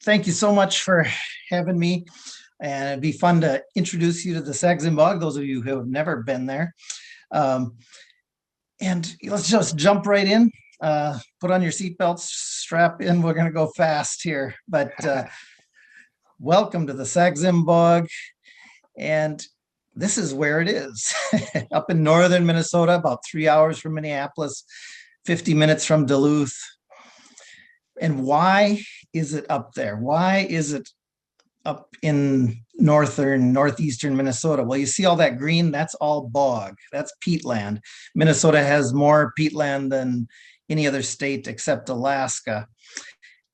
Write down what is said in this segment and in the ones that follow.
thank you so much for having me. And it'd be fun to introduce you to the Sax-Zim Bog, those of you who have never been there. Um, and let's just jump right in. Put on your seatbelts, strap in. We're going to go fast here. But welcome to the Sax-Zim Bog. And this is where it is, up in northern Minnesota, about 3 hours from Minneapolis, 50 minutes from Duluth. And why is it up there? Why is it up in northeastern Minnesota? Well, you see all that green, that's all bog, that's peatland. Minnesota has more peatland than any other state except Alaska.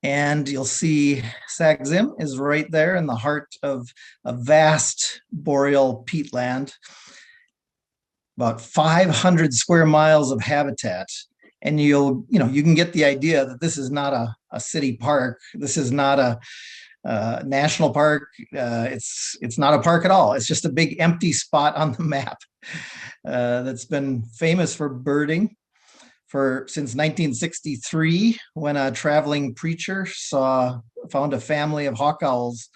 And you'll see Sax-Zim is right there in the heart of a vast boreal peatland, about 500 square miles of habitat. And you can get the idea that this is not a city park. This is not a national park. It's not a park at all. It's just a big empty spot on the map that's been famous for birding since 1963, when a traveling preacher found a family of hawk owls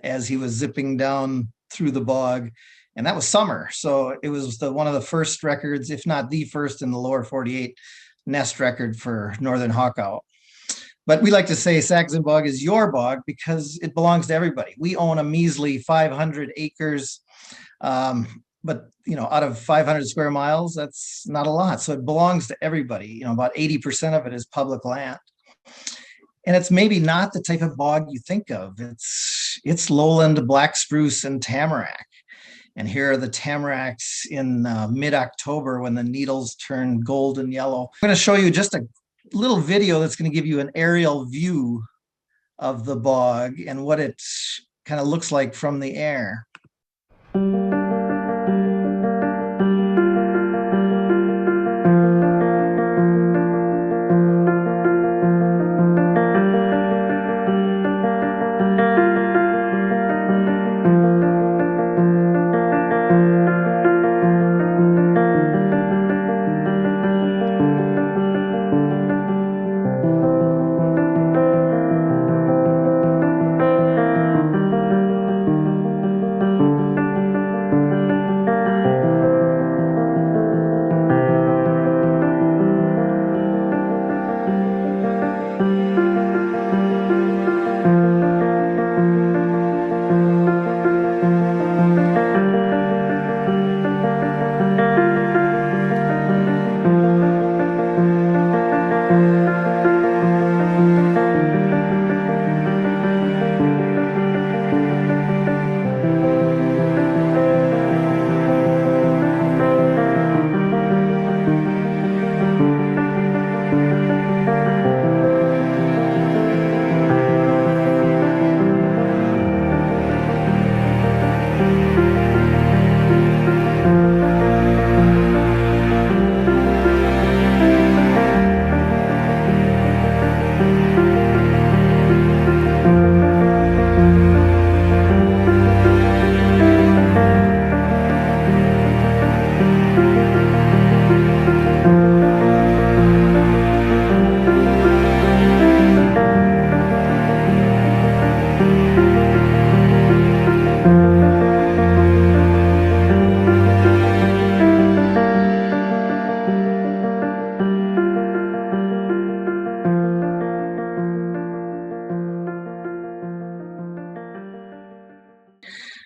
as he was zipping down through the bog. And that was summer. So it was one of the first records, if not the first, in the lower 48 nest record for northern hawk owl. But we like to say Sax-Zim Bog is your bog because it belongs to everybody. We own a measly 500 acres, but out of 500 square miles, that's not a lot. So it belongs to everybody. About 80% of it is public land. And it's maybe not the type of bog you think of. It's lowland black spruce and tamarack. And here are the tamaracks in mid-October when the needles turn golden yellow. I'm going to show you just a little video that's going to give you an aerial view of the bog and what it kind of looks like from the air.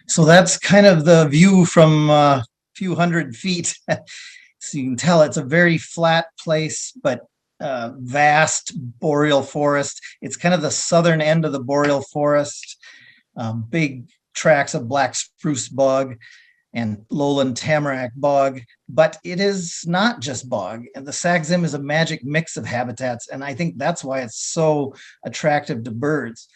So that's kind of the view from a few hundred feet. So you can tell it's a very flat place, but vast boreal forest. It's kind of the southern end of the boreal forest. Big tracts of black spruce bog and lowland tamarack bog, but it is not just bog. And the Sax-Zim is a magic mix of habitats, and I think that's why it's so attractive to birds.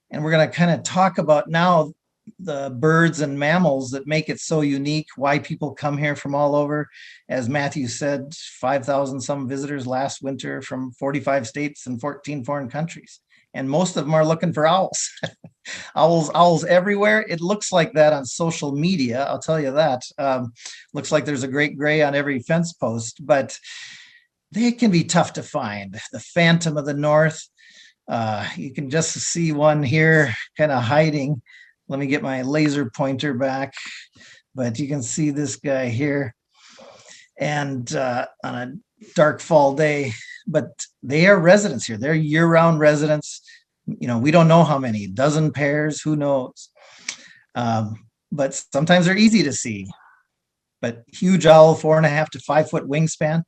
And we're going to kind of talk about now the birds and mammals that make it so unique, why people come here from all over. As Matthew said, 5,000 some visitors last winter from 45 states and 14 foreign countries. And most of them are looking for owls. Owls everywhere. It looks like that on social media, I'll tell you that. Looks like there's a great gray on every fence post, but they can be tough to find. The phantom of the north, You can just see one here kind of hiding. Let me get my laser pointer back, but you can see this guy here. And on a dark fall day, but they are residents here. They're year-round residents. We don't know how many, dozen pairs, who knows? But sometimes they're easy to see. But huge owl, 4.5 to 5 foot wingspan.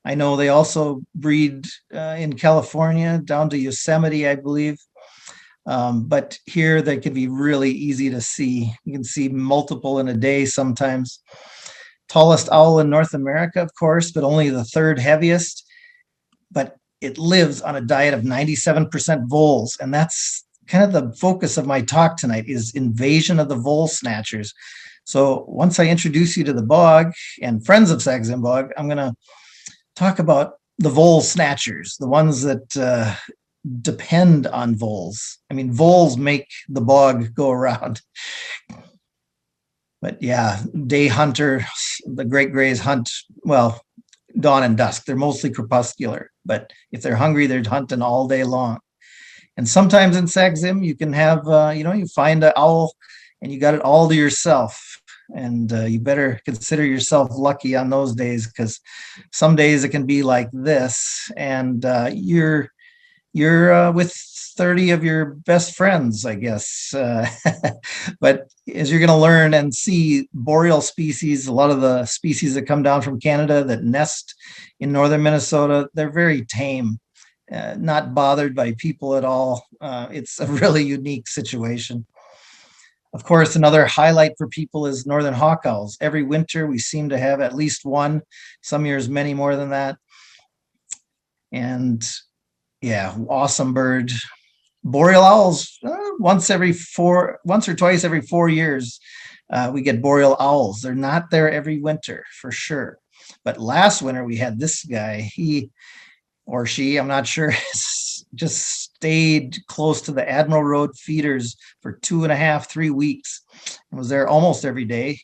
I know they also breed in California down to Yosemite, I believe. But here they can be really easy to see. You can see multiple in a day sometimes. Tallest owl in North America, of course, but only the third heaviest. But it lives on a diet of 97% voles. And that's kind of the focus of my talk tonight, is invasion of the vole snatchers. So once I introduce you to the bog and Friends of Sax-Zim Bog, I'm going to talk about the vole snatchers, the ones that depend on voles. I mean, voles make the bog go around. But yeah, day hunter, the great grays hunt, well, dawn and dusk. They're mostly crepuscular, but if they're hungry, they're hunting all day long. And sometimes in Sax-Zim, you can have, you find an owl and you got it all to yourself. And you better consider yourself lucky on those days, because some days it can be like this, and you're with 30 of your best friends, I guess. But as you're going to learn and see, boreal species, a lot of the species that come down from Canada that nest in northern Minnesota, they're very tame, not bothered by people at all. It's a really unique situation. Of course, another highlight for people is northern hawk owls. Every winter, we seem to have at least one, some years many more than that. And yeah, awesome bird. Boreal owls, once or twice every 4 years, we get boreal owls. They're not there every winter, for sure. But last winter, we had this guy. He or she, I'm not sure, just stayed close to the Admiral Road feeders for 2.5, 3 weeks, and was there almost every day,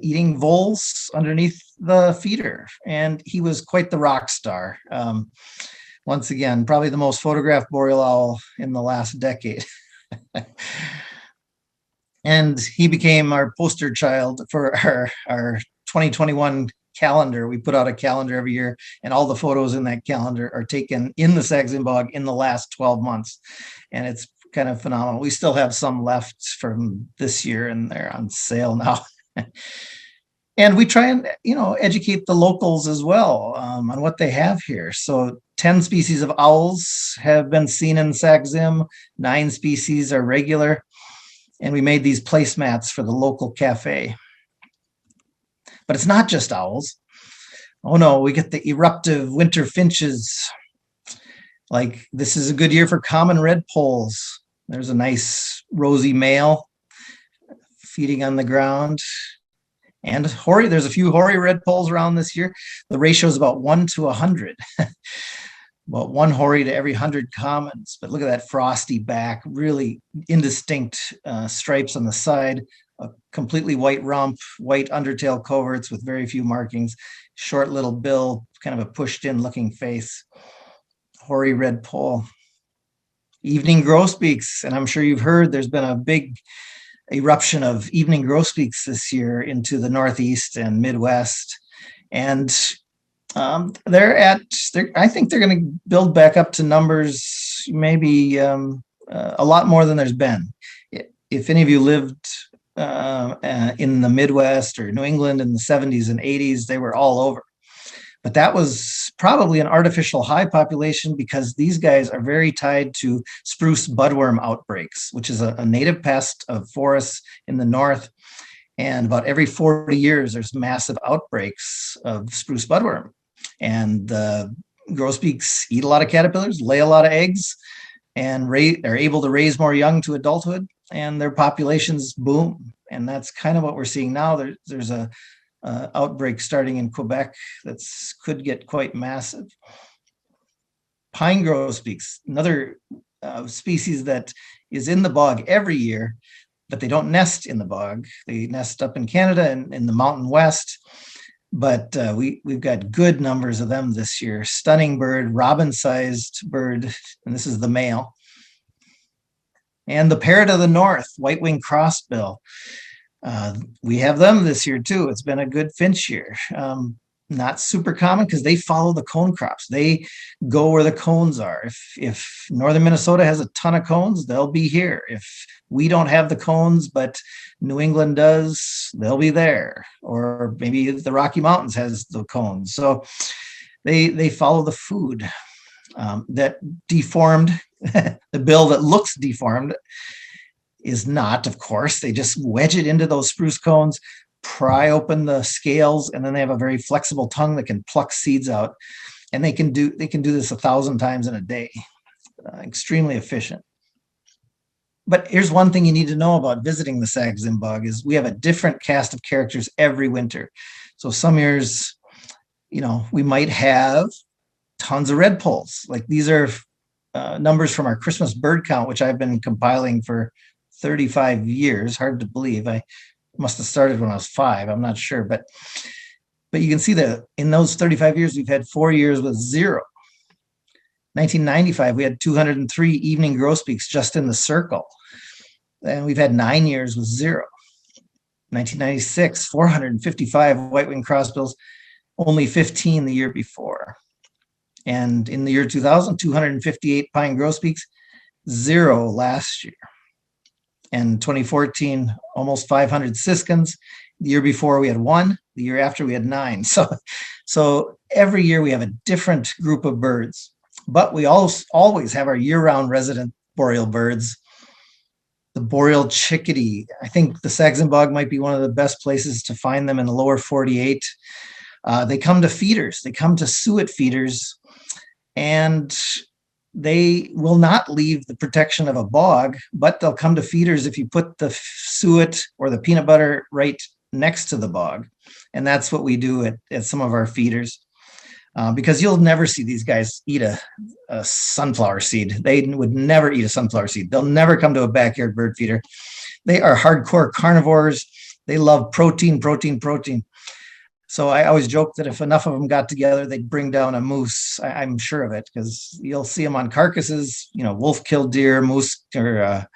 eating voles underneath the feeder. And he was quite the rock star. Once again, probably the most photographed boreal owl in the last decade. And he became our poster child for our 2021 calendar. We put out a calendar every year, and all the photos in that calendar are taken in the Sax-Zim Bog in the last 12 months. And it's kind of phenomenal. We still have some left from this year, and they're on sale now. And we try and, educate the locals as well on what they have here. So 10 species of owls have been seen in Sax-Zim. 9 species are regular. And we made these placemats for the local cafe. But it's not just owls. Oh no, we get the eruptive winter finches. Like, this is a good year for common redpolls. There's a nice rosy male feeding on the ground. And hoary, there's a few hoary redpolls around this year. The ratio is about 1 to 100. About 1 hoary to every 100 commons. But look at that frosty back, really indistinct stripes on the side, a completely white rump, white undertail coverts with very few markings, short little bill, kind of a pushed in looking face. Hoary redpoll. Evening grosbeaks, and I'm sure you've heard there's been a big eruption of evening grosbeaks this year into the Northeast and Midwest. And I think they're going to build back up to numbers, maybe a lot more than there's been. If any of you lived in the Midwest or New England in the 70s and 80s, they were all over. But that was probably an artificial high population, because these guys are very tied to spruce budworm outbreaks, which is a native pest of forests in the north. And about every 40 years, there's massive outbreaks of spruce budworm. And the grosbeaks eat a lot of caterpillars, lay a lot of eggs, and are able to raise more young to adulthood, and their populations boom. And that's kind of what we're seeing now. There's a outbreak starting in Quebec that could get quite massive. Pine grosbeaks, another species that is in the bog every year, but they don't nest in the bog. They nest up in Canada and in the Mountain West. but we've got good numbers of them this year. Stunning bird, robin-sized bird, and this is the male. And the parrot of the north, white-winged crossbill. We have them this year too. It's been a good finch year. Not super common because they follow the cone crops. They go where the cones are. If northern Minnesota has a ton of cones, they'll be here. If we don't have the cones, but New England does, they'll be there. Or maybe the Rocky Mountains has the cones. So they follow the food. That deformed, the bill that looks deformed is not, of course. They just wedge it into those spruce cones, pry open the scales, and then they have a very flexible tongue that can pluck seeds out. And they can do this 1,000 times in a day. Extremely efficient. But here's one thing you need to know about visiting the Sax-Zim Bog is we have a different cast of characters every winter. So some years, we might have tons of redpolls. Like these are numbers from our Christmas bird count, which I've been compiling for 35 years. Hard to believe. I must have started when I was 5. I'm not sure, but you can see that in those 35 years, we've had 4 years with 0. 1995, we had 203 evening grosbeaks just in the circle. And we've had 9 years with 0. 1996, 455 white-winged crossbills, only 15 the year before. And in the year 2000, 258 pine grosbeaks, 0 last year. And 2014, almost 500 siskins. The year before we had 1. The year after we had 9. So every year we have a different group of birds. But we always have our year-round resident boreal birds. The boreal chickadee. I think the Sax-Zim Bog might be one of the best places to find them in the lower 48. They come to feeders. They come to suet feeders. And they will not leave the protection of a bog, but they'll come to feeders if you put the suet or the peanut butter right next to the bog. And that's what we do at some of our feeders. Because you'll never see these guys eat a sunflower seed. They would never eat a sunflower seed. They'll never come to a backyard bird feeder. They are hardcore carnivores. They love protein. So I always joke that if enough of them got together, they'd bring down a moose. I'm sure of it because you'll see them on carcasses, wolf-killed deer, moose or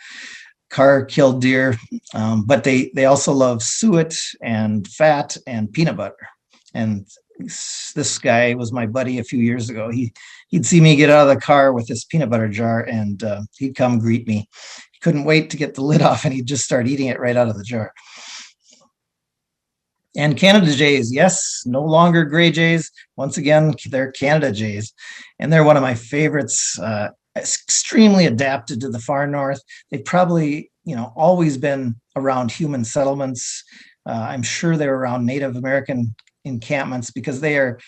car-killed deer. But they also love suet and fat and peanut butter. And this guy was my buddy a few years ago. He'd see me get out of the car with this peanut butter jar and he'd come greet me. He couldn't wait to get the lid off and he'd just start eating it right out of the jar. And Canada jays, yes, no longer gray jays. Once again, they're Canada jays. And they're one of my favorites, extremely adapted to the far north. They've probably, always been around human settlements. I'm sure they're around Native American encampments because they are,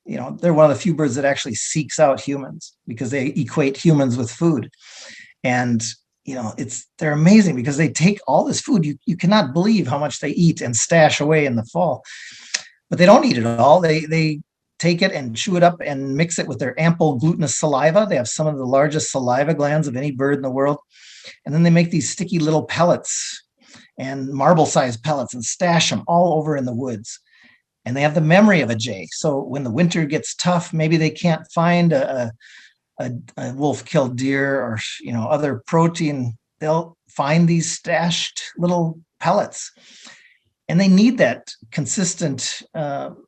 they're one of the few birds that actually seeks out humans because they equate humans with food. And they're amazing because they take all this food. You cannot believe how much they eat and stash away in the fall, but they don't eat it all. They take it and chew it up and mix it with their ample glutinous saliva. They have some of the largest saliva glands of any bird in the world. And then they make these sticky little pellets and marble-sized pellets and stash them all over in the woods. And they have the memory of a jay. So when the winter gets tough, maybe they can't find a wolf-killed deer or other protein, they'll find these stashed little pellets. And they need that consistent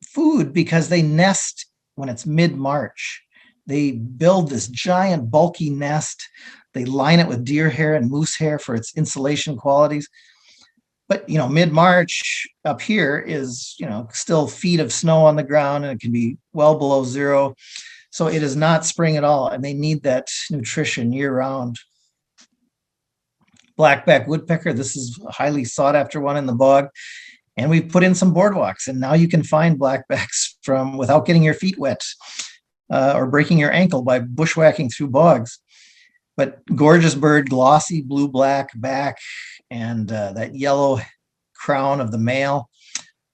food because they nest when it's mid-March. They build this giant bulky nest. They line it with deer hair and moose hair for its insulation qualities. But, mid-March up here is, still feet of snow on the ground and it can be well below 0. So it is not spring at all, and they need that nutrition year-round. Blackback woodpecker, this is a highly sought-after one in the bog, and we've put in some boardwalks, and now you can find blackbacks without getting your feet wet or breaking your ankle by bushwhacking through bogs. But gorgeous bird, glossy blue-black back, and that yellow crown of the male.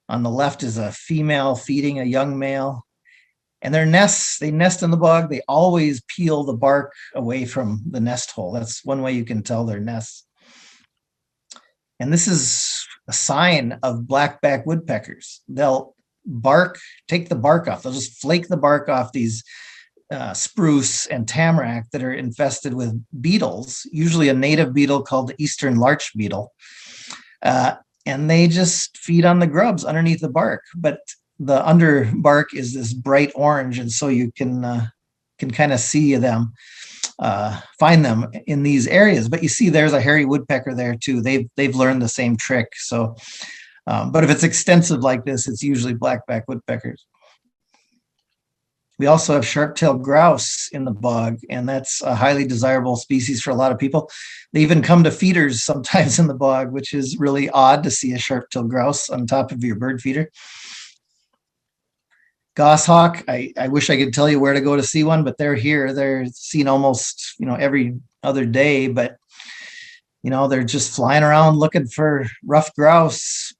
On the left is a female feeding a young male. And they nest in the bog. They always peel the bark away from the nest hole. That's one way you can tell their nests. And this is a sign of blackback woodpeckers. They'll bark, take the bark off. They'll just flake the bark off these spruce and tamarack that are infested with beetles, usually a native beetle called the eastern larch beetle. Uh, and they just feed on the grubs underneath the bark. But the under bark is this bright orange, and so you can kind of see them, find them in these areas. But you see, there's a hairy woodpecker there too. They've learned the same trick. So, but if it's extensive like this, it's usually blackback woodpeckers. We also have sharp-tailed grouse in the bog, and that's a highly desirable species for a lot of people. They even come to feeders sometimes in the bog, which is really odd to see a sharp-tailed grouse on top of your bird feeder. Goshawk, I wish I could tell you where to go to see one, but they're here. They're seen almost, every other day, but, they're just flying around looking for ruffed grouse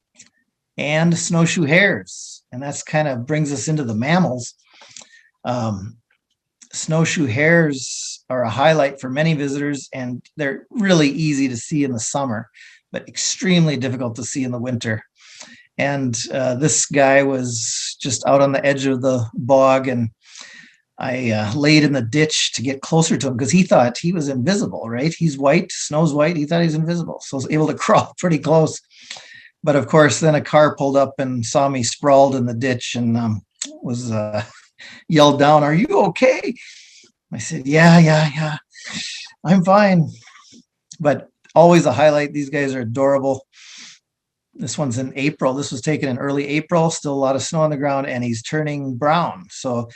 and snowshoe hares. And that's kind of brings us into the mammals. Snowshoe hares are a highlight for many visitors, and they're really easy to see in the summer, but extremely difficult to see in the winter. And this guy was just out on the edge of the bog, and I laid in the ditch to get closer to him because he thought he was invisible, right? He's white, snow's white. He thought he was invisible. So I was able to crawl pretty close. But of course, then a car pulled up and saw me sprawled in the ditch and was yelled down, "Are you okay?" I said, yeah, I'm fine. But always a highlight. These guys are adorable. This one's in April. This was taken in early April, still a lot of snow on the ground, and he's turning brown. So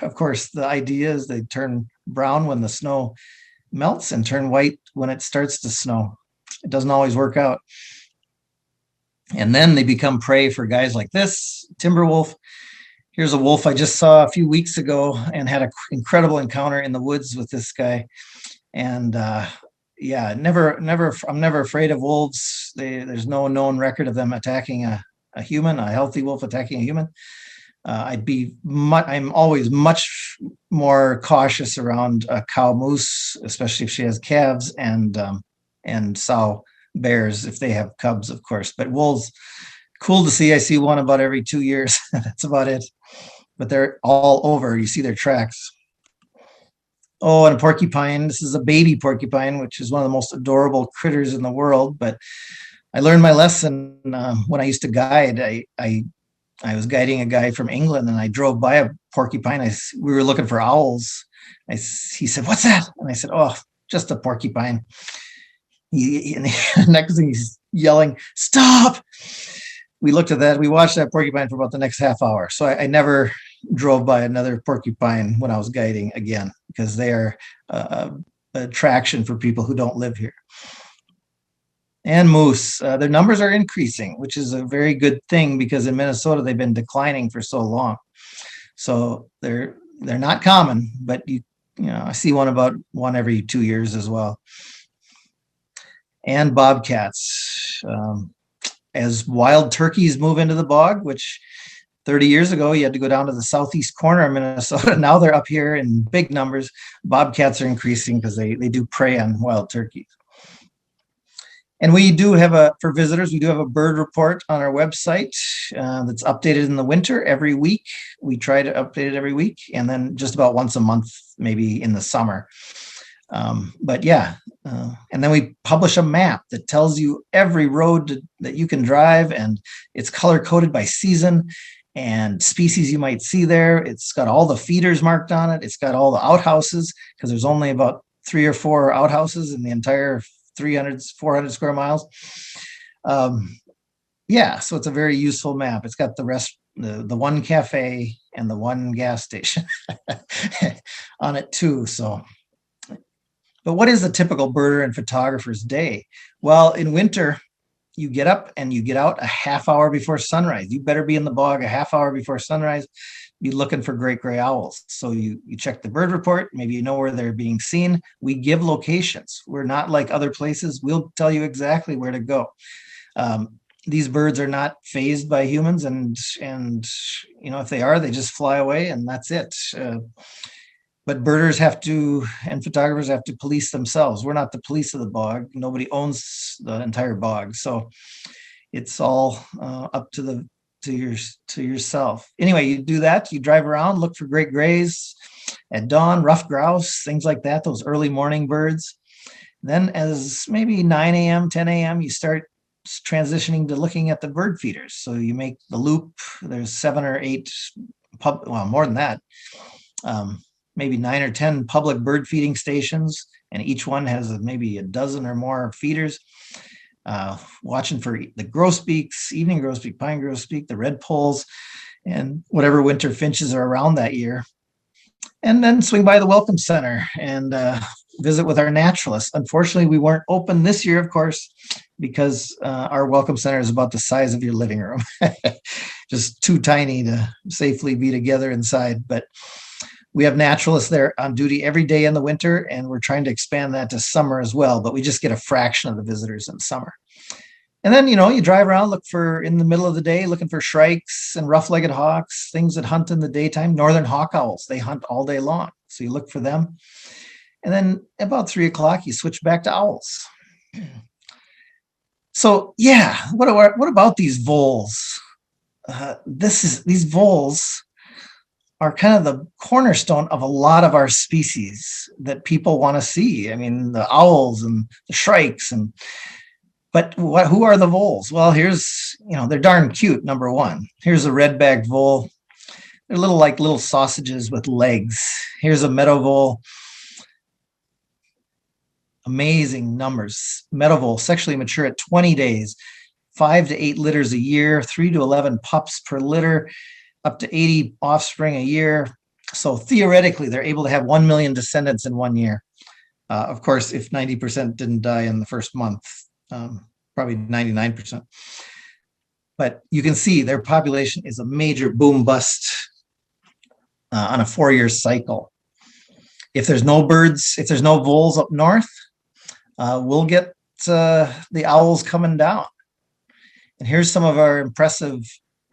of course, the idea is they turn brown when the snow melts and turn white when it starts to snow. It doesn't always work out. And then they become prey for guys like this, timber wolf. Here's a wolf I just saw a few weeks ago and had an incredible encounter in the woods with this guy. And yeah, I'm never afraid of wolves. There's no known record of them attacking a human, a healthy wolf attacking a human. I'm always much more cautious around a cow moose, especially if she has calves, and sow bears if they have cubs, of course. But wolves, cool to see. I see one about every 2 years. That's about it. But they're all over. You see their tracks. Oh, and a porcupine. This is a baby porcupine, which is one of the most adorable critters in the world. But I learned my lesson when I used to guide. I was guiding a guy from England, and I drove by a porcupine. We were looking for owls. He said, "What's that?" And I said, "Oh, just a porcupine." Next thing he's yelling, "Stop!" We looked at that. We watched that porcupine for about the next half hour. So I never drove by another porcupine when I was guiding again, because they are an attraction for people who don't live here. And moose, their numbers are increasing, which is a very good thing because in Minnesota they've been declining for so long. So they're not common, but I see one every 2 years as well. And bobcats. As wild turkeys move into the bog, which 30 years ago you had to go down to the southeast corner of Minnesota. Now they're up here in big numbers. Bobcats are increasing because they do prey on wild turkeys. And we do have for visitors, we do have a bird report on our website that's updated in the winter every week. We try to update it every week, and then just about once a month, maybe in the summer. But yeah, and then we publish a map that tells you every road that you can drive, and it's color coded by season and species you might see there. It's got all the feeders marked on it. It's got all the outhouses, because there's only about 3 or 4 outhouses in the entire 400 square miles. Yeah, so it's a very useful map. It's got the one cafe and the one gas station on it too. So, but what is the typical birder and photographer's day? Well, in winter, you get up and you get out a half hour before sunrise. You better be in the bog a half hour before sunrise, be looking for great gray owls. So you check the bird report, maybe you know where they're being seen. We give locations. We're not like other places. We'll tell you exactly where to go. These birds are not phased by humans, and if they are, they just fly away and that's it. But birders and photographers have to police themselves. We're not the police of the bog. Nobody owns the entire bog. So it's all up to the to your to yourself. Anyway, you do that. You drive around, look for great grays at dawn, rough grouse, things like that. Those early morning birds. Then, as maybe 9 a.m., 10 a.m., you start transitioning to looking at the bird feeders. So you make the loop. There's 7 or 8 well, more than that. Maybe 9 or 10 public bird feeding stations, and each one has maybe a dozen or more feeders. Watching for the grosbeaks, evening grosbeak, pine grosbeak, the red poles, and whatever winter finches are around that year. And then swing by the Welcome Center and visit with our naturalists. Unfortunately, we weren't open this year, of course, because our Welcome Center is about the size of your living room. Just too tiny to safely be together inside. But we have naturalists there on duty every day in the winter, and we're trying to expand that to summer as well, but we just get a fraction of the visitors in summer. And then, you drive around, look for, in the middle of the day, looking for shrikes and rough-legged hawks, things that hunt in the daytime. Northern hawk owls, they hunt all day long. So you look for them. And then about 3 o'clock, you switch back to owls. So yeah, what about these voles? These voles are kind of the cornerstone of a lot of our species that people want to see. I mean, the owls and the shrikes but who are the voles? Well, here's, they're darn cute, number one. Here's a red-backed vole. They're little sausages with legs. Here's a meadow vole. Amazing numbers. Meadow vole, sexually mature at 20 days, 5 to 8 litters a year, 3 to 11 pups per litter, up to 80 offspring a year. So theoretically, they're able to have 1 million descendants in 1 year. Of course, if 90% didn't die in the first month. Probably 99%. But you can see their population is a major boom bust on a 4-year cycle. If there's no birds, if there's no voles up north, we'll get the owls coming down. And here's some of our impressive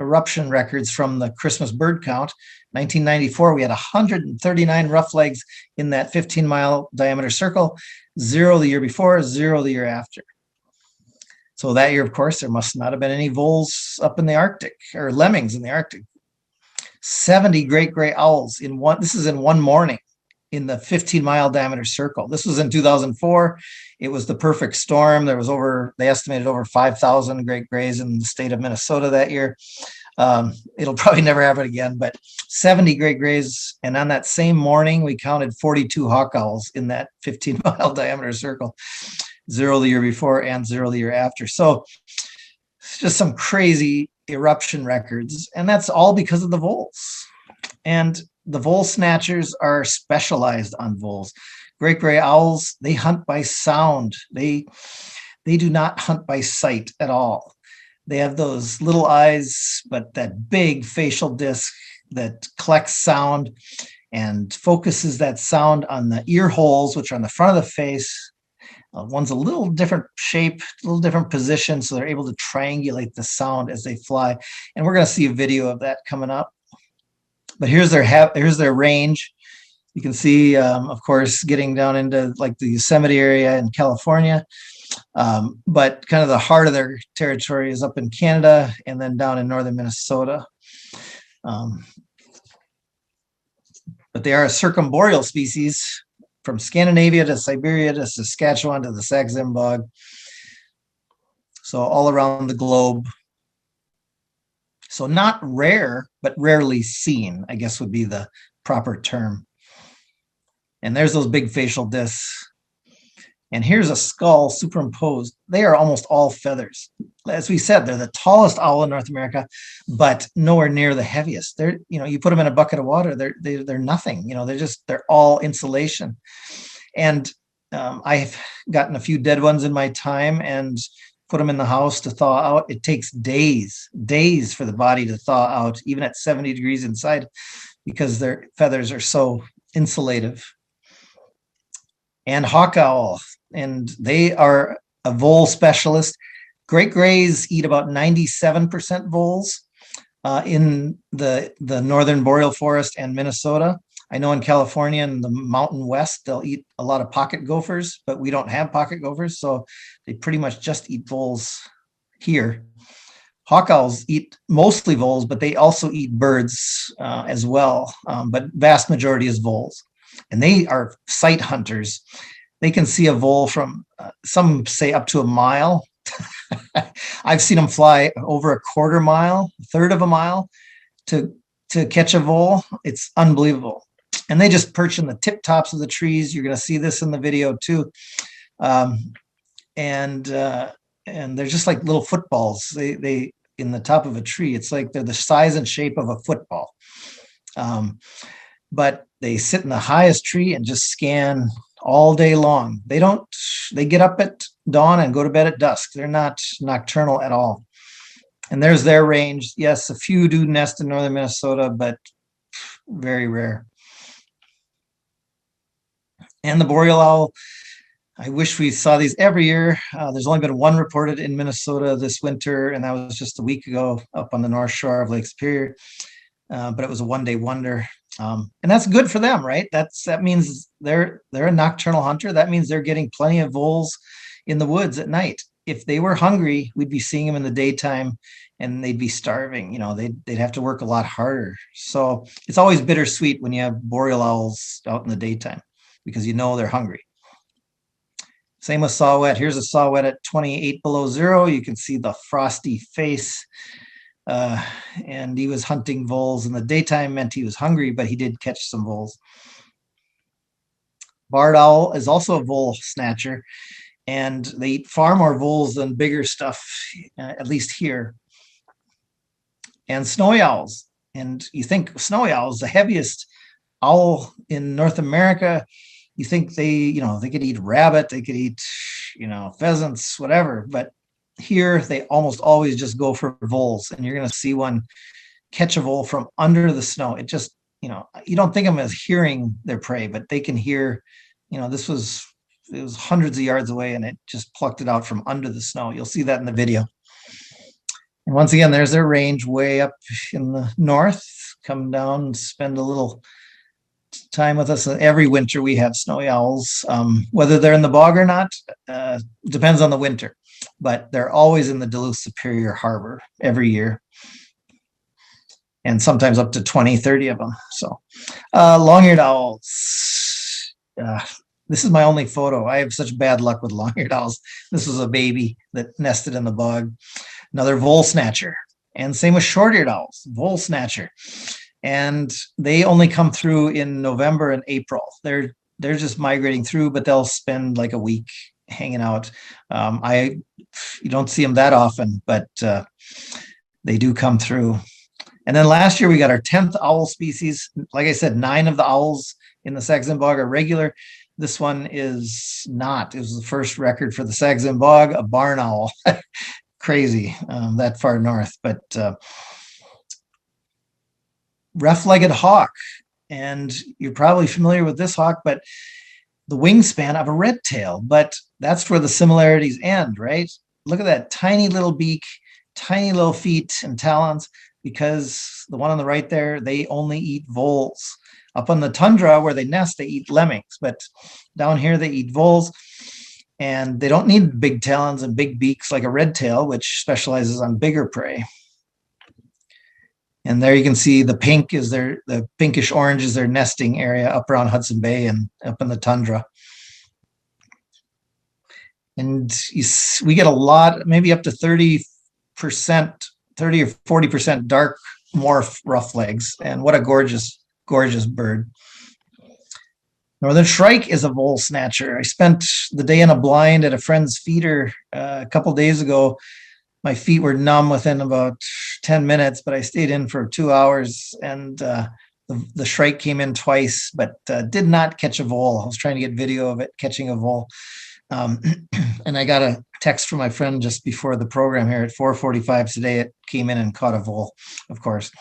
eruption records from the Christmas bird count. 1994, we had 139 roughlegs in that 15-mile diameter circle, 0 the year before, 0 the year after. So that year, of course, there must not have been any voles up in the Arctic, or lemmings in the Arctic. 70 great gray owls this is in one morning in the 15-mile diameter circle. This was in 2004. It was the perfect storm. They estimated over 5,000 great grays in the state of Minnesota that year. It'll probably never happen again, but 70 great grays. And on that same morning, we counted 42 hawk owls in that 15-mile diameter circle. 0 the year before and 0 the year after. So it's just some crazy eruption records. And that's all because of the voles. And the vole snatchers are specialized on voles. Great gray owls, they hunt by sound. They do not hunt by sight at all. They have those little eyes, but that big facial disc that collects sound and focuses that sound on the ear holes, which are on the front of the face. One's a little different shape, a little different position, so they're able to triangulate the sound as they fly. And we're going to see a video of that coming up. But here's their range. You can see, of course, getting down into like the Yosemite area in California. But kind of the heart of their territory is up in Canada and then down in northern Minnesota. But they are a circumboreal species, from Scandinavia to Siberia to Saskatchewan to the Sax-Zim Bog. So all around the globe. So not rare, but rarely seen, I guess would be the proper term. And there's those big facial discs. And here's a skull superimposed. They are almost all feathers. As we said, they're the tallest owl in North America, but nowhere near the heaviest. They're, you put them in a bucket of water, they're nothing. They're all insulation. And I've gotten a few dead ones in my time and put them in the house to thaw out. It takes days for the body to thaw out, even at 70 degrees inside, because their feathers are so insulative. And hawk owl, and they are a vole specialist. Great grays eat about 97% voles in the northern boreal forest and Minnesota. I know in California and the Mountain West, they'll eat a lot of pocket gophers, but we don't have pocket gophers, so they pretty much just eat voles here. Hawk owls eat mostly voles, but they also eat birds as well. But vast majority is voles, and they are sight hunters. They can see a vole from some say up to a mile. I've seen them fly over a quarter mile, a third of a mile to catch a vole. It's unbelievable. And they just perch in the tip tops of the trees. You're going to see this in the video too. And they're just like little footballs. They in the top of a tree. It's like they're the size and shape of a football. But they sit in the highest tree and just scan all day long. They get up at dawn and go to bed at dusk. They're not nocturnal at all. And there's their range. Yes, a few do nest in northern Minnesota, but very rare. And the boreal owl, I wish we saw these every year. There's only been one reported in Minnesota this winter, and that was just a week ago up on the north shore of Lake Superior. But it was a one-day wonder. And that's good for them, right? That means they're a nocturnal hunter. That means they're getting plenty of voles in the woods at night. If they were hungry, we'd be seeing them in the daytime and they'd be starving. You know, they'd have to work a lot harder. So it's always bittersweet when you have boreal owls out in the daytime because you know they're hungry. Same with saw-whet. Here's a saw-whet at 28 below zero. You can see the frosty face. And he was hunting voles in the daytime, meant he was hungry, but he did catch some voles. Barred owl is also a vole snatcher, and they eat far more voles than bigger stuff, at least here. And snowy owls. And you think snowy owls, the heaviest owl in North America, you think they could eat rabbit, they could eat, pheasants, whatever. But here they almost always just go for voles, and you're going to see one catch a vole from under the snow. It just, you don't think of them as hearing their prey, but they can hear, it was hundreds of yards away and it just plucked it out from under the snow. You'll see that in the video. And once again, there's their range way up in the north. Come down and spend a little time with us. Every winter we have snowy owls. Whether they're in the bog or not depends on the winter, but they're always in the Duluth Superior Harbor every year, and sometimes up to 20, 30 of them. So long-eared owls. This is my only photo. I have such bad luck with long-eared owls. This was a baby that nested in the bog. Another vole snatcher. And same with short-eared owls, vole snatcher. And they only come through in November and April. They're just migrating through, but they'll spend like a week hanging out. You don't see them that often, but they do come through. And then last year we got our 10th owl species. Like I said, 9 of the owls in the Sax-Zim Bog are regular. This one is not. It was the first record for the Sax-Zim Bog, a barn owl. Crazy, that far north. But rough-legged hawk. And you're probably familiar with this hawk, but the wingspan of a red tail. But that's where the similarities end, right? Look at that tiny little beak, tiny little feet and talons, because the one on the right there, they only eat voles. Up on the tundra where they nest, they eat lemmings, but down here they eat voles, and they don't need big talons and big beaks like a red tail, which specializes on bigger prey. And there you can see the pink is the pinkish orange is their nesting area up around Hudson Bay and up in the tundra. And we get a lot, maybe up to 30% 30 or 40% dark morph rough legs. And what a gorgeous, gorgeous bird. Northern shrike is a vole snatcher. I spent the day in a blind at a friend's feeder a couple days ago. My feet were numb within about 10 minutes, but I stayed in for 2 hours, and the shrike came in twice, but did not catch a vole. I was trying to get video of it catching a vole. And I got a text from my friend just before the program here at 4:45 today. It came in and caught a vole, of course.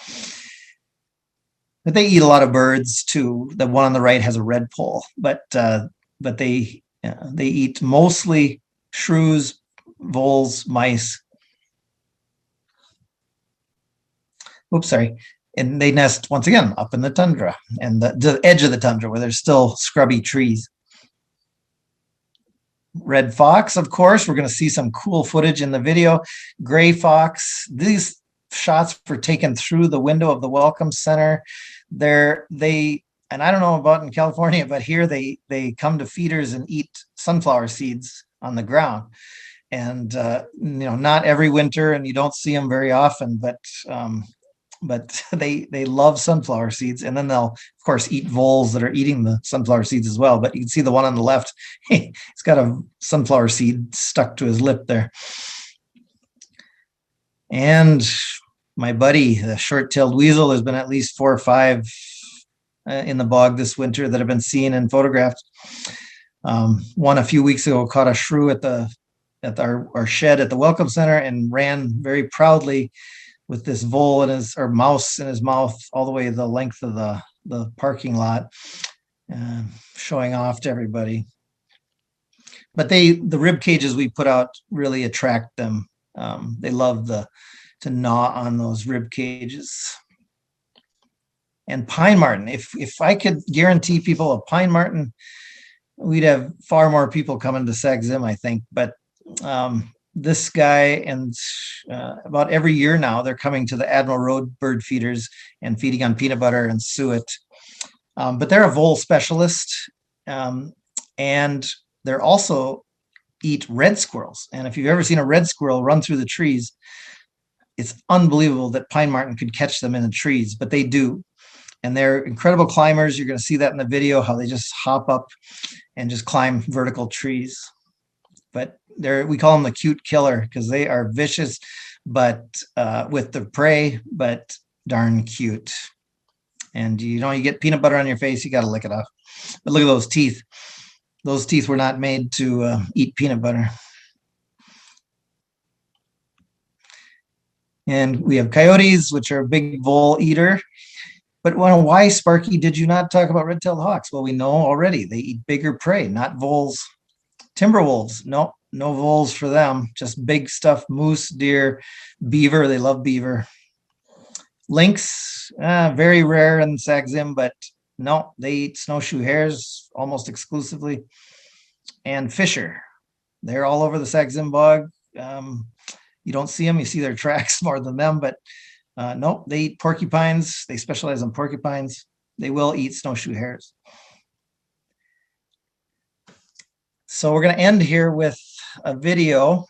But they eat a lot of birds too. The one on the right has a red poll, but they eat mostly shrews, voles, mice. Oops, sorry. And they nest once again up in the tundra and the edge of the tundra where there's still scrubby trees. red fox, of course. We're going to see some cool footage in the video. Gray fox. These shots were taken through the window of the Welcome Center. And I don't know about in California, but here they come to feeders and eat sunflower seeds on the ground. And not every winter, and you don't see them very often, but they love sunflower seeds. And then they'll of course eat voles that are eating the sunflower seeds as well. But you can see the one on the left, he's got a sunflower seed stuck to his lip there. And my buddy, the short-tailed weasel, there's been at least 4 or 5 in the bog this winter that have been seen and photographed. One a few weeks ago caught a shrew at our shed at the Welcome Center and ran very proudly with this vole or mouse in his mouth all the way the length of the parking lot, showing off to everybody. But the rib cages we put out really attract them. They love to gnaw on those rib cages. And pine marten. If I could guarantee people a pine marten, we'd have far more people coming to Sax-Zim, I think. But this guy, and about every year now, they're coming to the Admiral Road bird feeders and feeding on peanut butter and suet. But they're a vole specialist, and they're also eat red squirrels. And if you've ever seen a red squirrel run through the trees, it's unbelievable that pine marten could catch them in the trees, but they do. And they're incredible climbers. You're going to see that in the video, how they just hop up and just climb vertical trees. But we call them the cute killer because they are vicious, but with the prey, but darn cute. And you get peanut butter on your face, you got to lick it off. But look at those teeth. Those teeth were not made to eat peanut butter. And we have coyotes, which are a big vole eater. But why, Sparky, did you not talk about red-tailed hawks? Well, we know already. They eat bigger prey, not voles. Timber wolves, no voles for them. Just big stuff, moose, deer, beaver. They love beaver. Lynx, very rare in Sax-Zim, but no, they eat snowshoe hares almost exclusively. And fisher, they're all over the Sax-Zim Bog. You don't see them, you see their tracks more than them, but no, they eat porcupines. They specialize in porcupines. They will eat snowshoe hares. So we're going to end here with a video.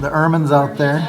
The ermine's out there.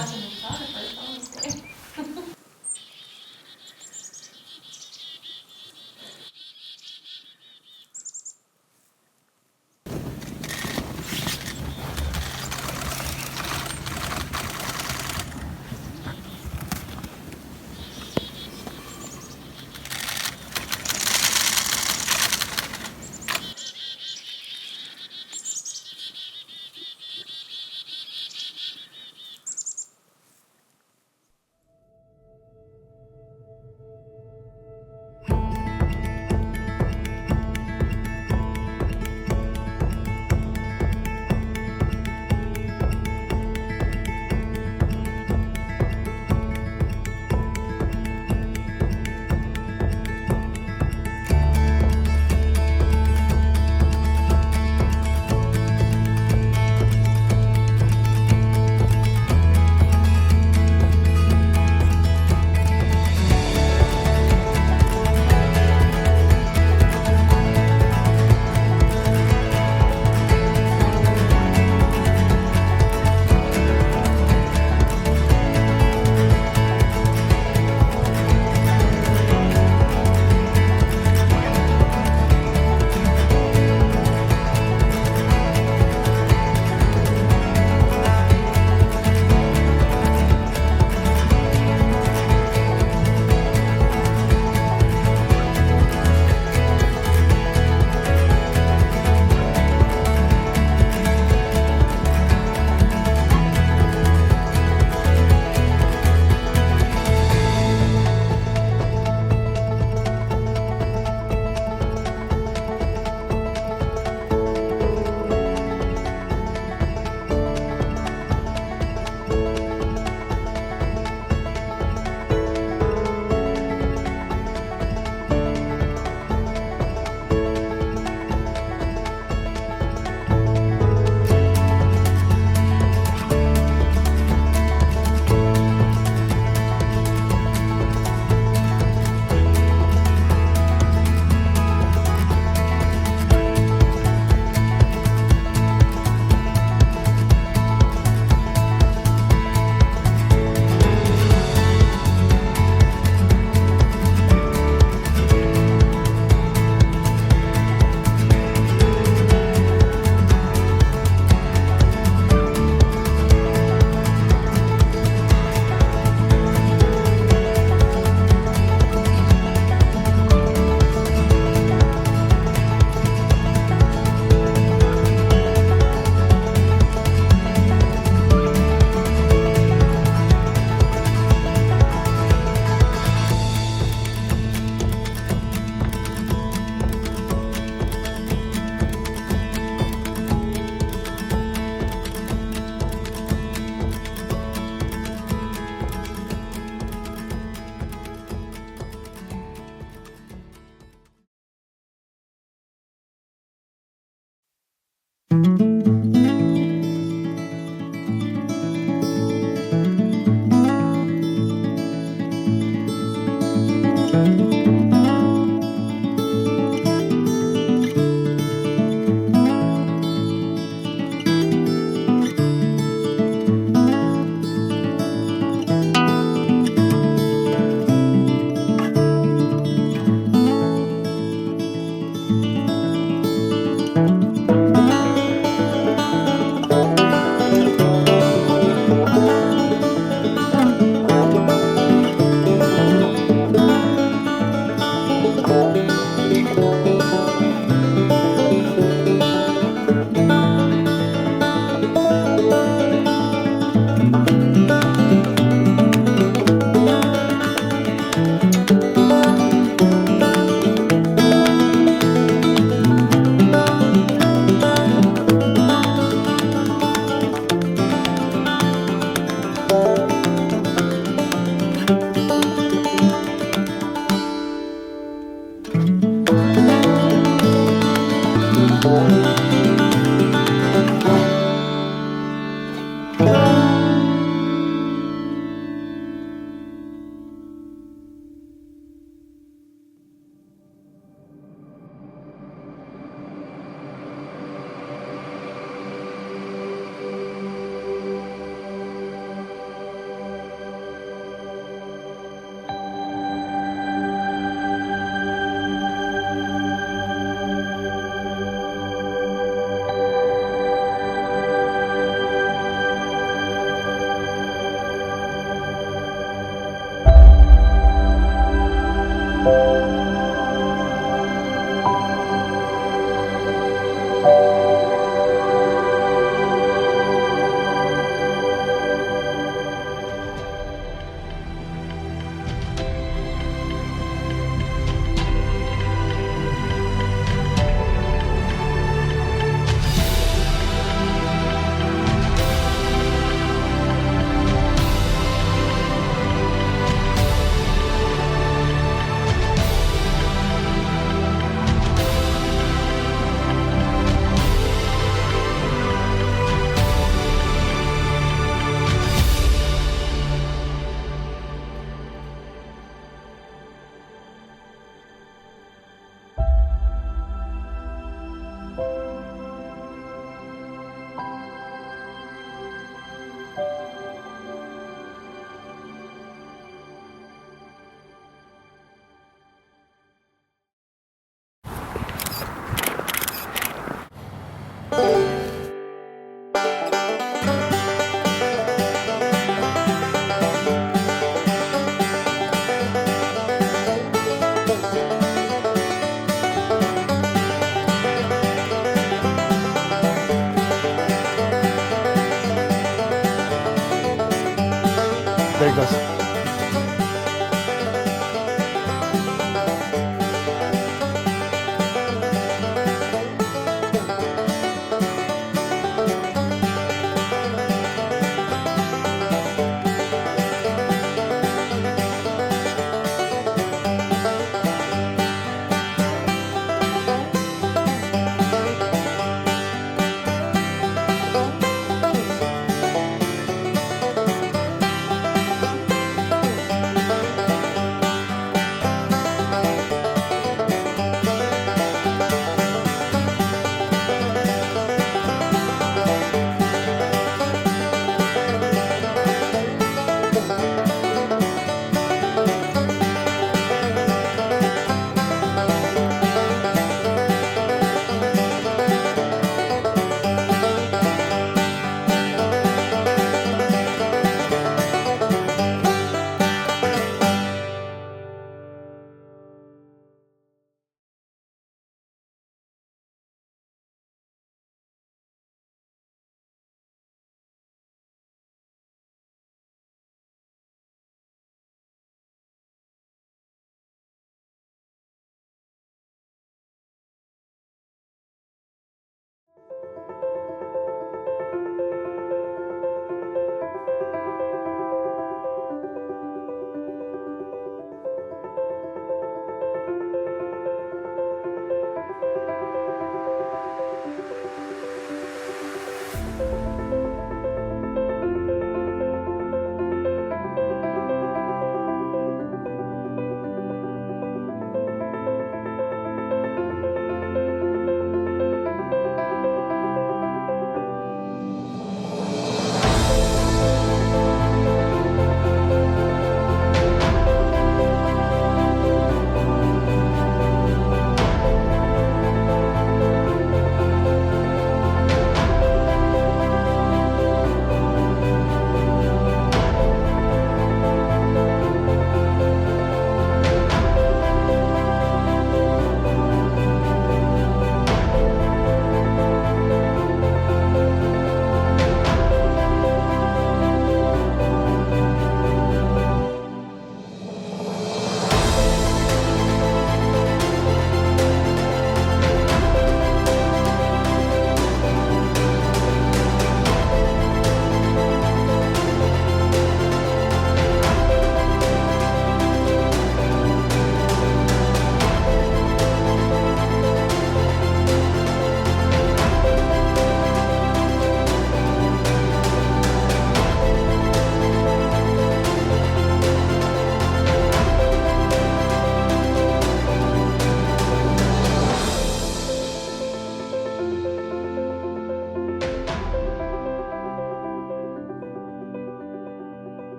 There it goes.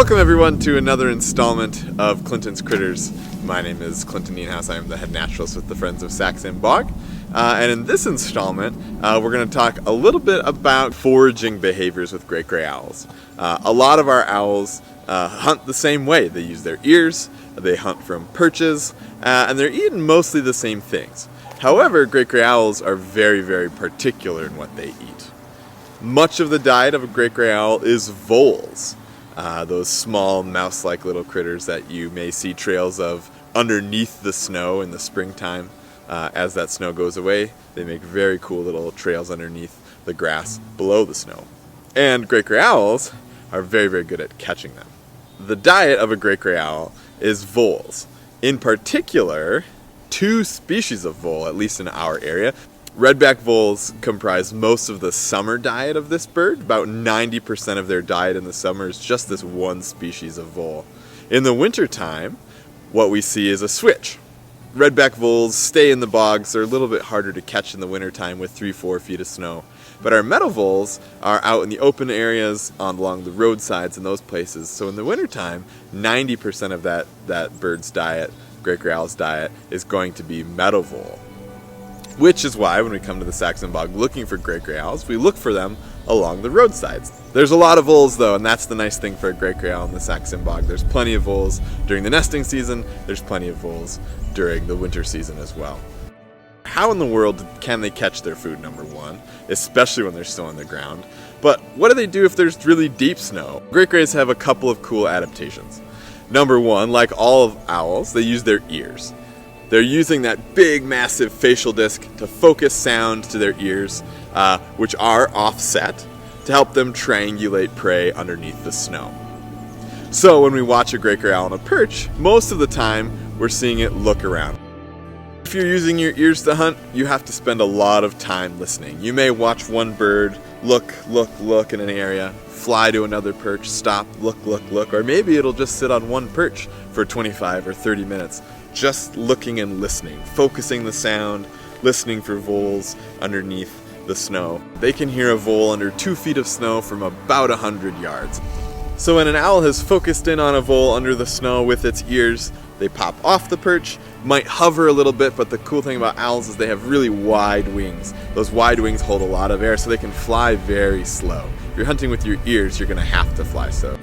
Welcome everyone to another installment of Clinton's Critters. My name is Clinton Nienhaus. I am the head naturalist with the Friends of Sax-Zim Bog. And in this installment, we're going to talk a little bit about foraging behaviors with great gray owls. A lot of our owls hunt the same way. They use their ears, they hunt from perches, and they're eating mostly the same things. However, great gray owls are very, very particular in what they eat. Much of the diet of a great gray owl is voles. Those small mouse-like little critters that you may see trails of underneath the snow in the springtime. As that snow goes away, they make very cool little trails underneath the grass below the snow. And great gray owls are very, very good at catching them. The diet of a great gray owl is voles. In particular, two species of vole, at least in our area. Redback voles comprise most of the summer diet of this bird. About 90% of their diet in the summer is just this one species of vole. In the wintertime, what we see is a switch. Redback voles stay in the bogs. They're a little bit harder to catch in the wintertime with 3-4 feet of snow. But our meadow voles are out in the open areas along the roadsides and those places. So in the wintertime, 90% of that bird's diet, great gray owl's diet, is going to be meadow vole. Which is why when we come to the Sax-Zim Bog looking for great gray owls, we look for them along the roadsides. There's a lot of voles though, and that's the nice thing for a great gray owl in the Sax-Zim Bog. There's plenty of voles during the nesting season, there's plenty of voles during the winter season as well. How in the world can they catch their food, number one, especially when they're still on the ground? But what do they do if there's really deep snow? Great grays have a couple of cool adaptations. Number one, like all of owls, they use their ears. They're using that big, massive facial disc to focus sound to their ears, which are offset, to help them triangulate prey underneath the snow. So when we watch a great gray owl on a perch, most of the time we're seeing it look around. If you're using your ears to hunt, you have to spend a lot of time listening. You may watch one bird, look in an area, fly to another perch, stop, look, or maybe it'll just sit on one perch for 25 or 30 minutes. Just looking and listening, focusing the sound, listening for voles underneath the snow. They can hear a vole under 2 feet of snow from about 100 yards. So when an owl has focused in on a vole under the snow with its ears, they pop off the perch, might hover a little bit, but the cool thing about owls is they have really wide wings. Those wide wings hold a lot of air, so they can fly very slow. If you're hunting with your ears, you're gonna have to fly slow.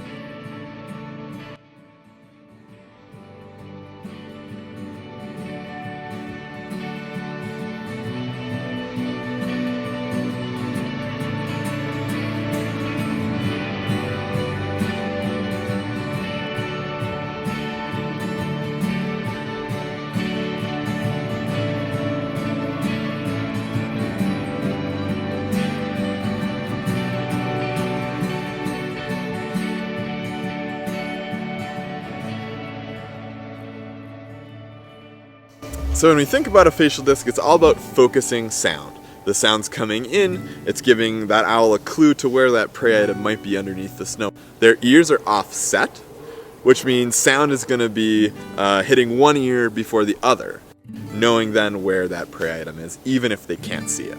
So when we think about a facial disc, it's all about focusing sound. The sound's coming in, it's giving that owl a clue to where that prey item might be underneath the snow. Their ears are offset, which means sound is going to be hitting one ear before the other, knowing then where that prey item is, even if they can't see it.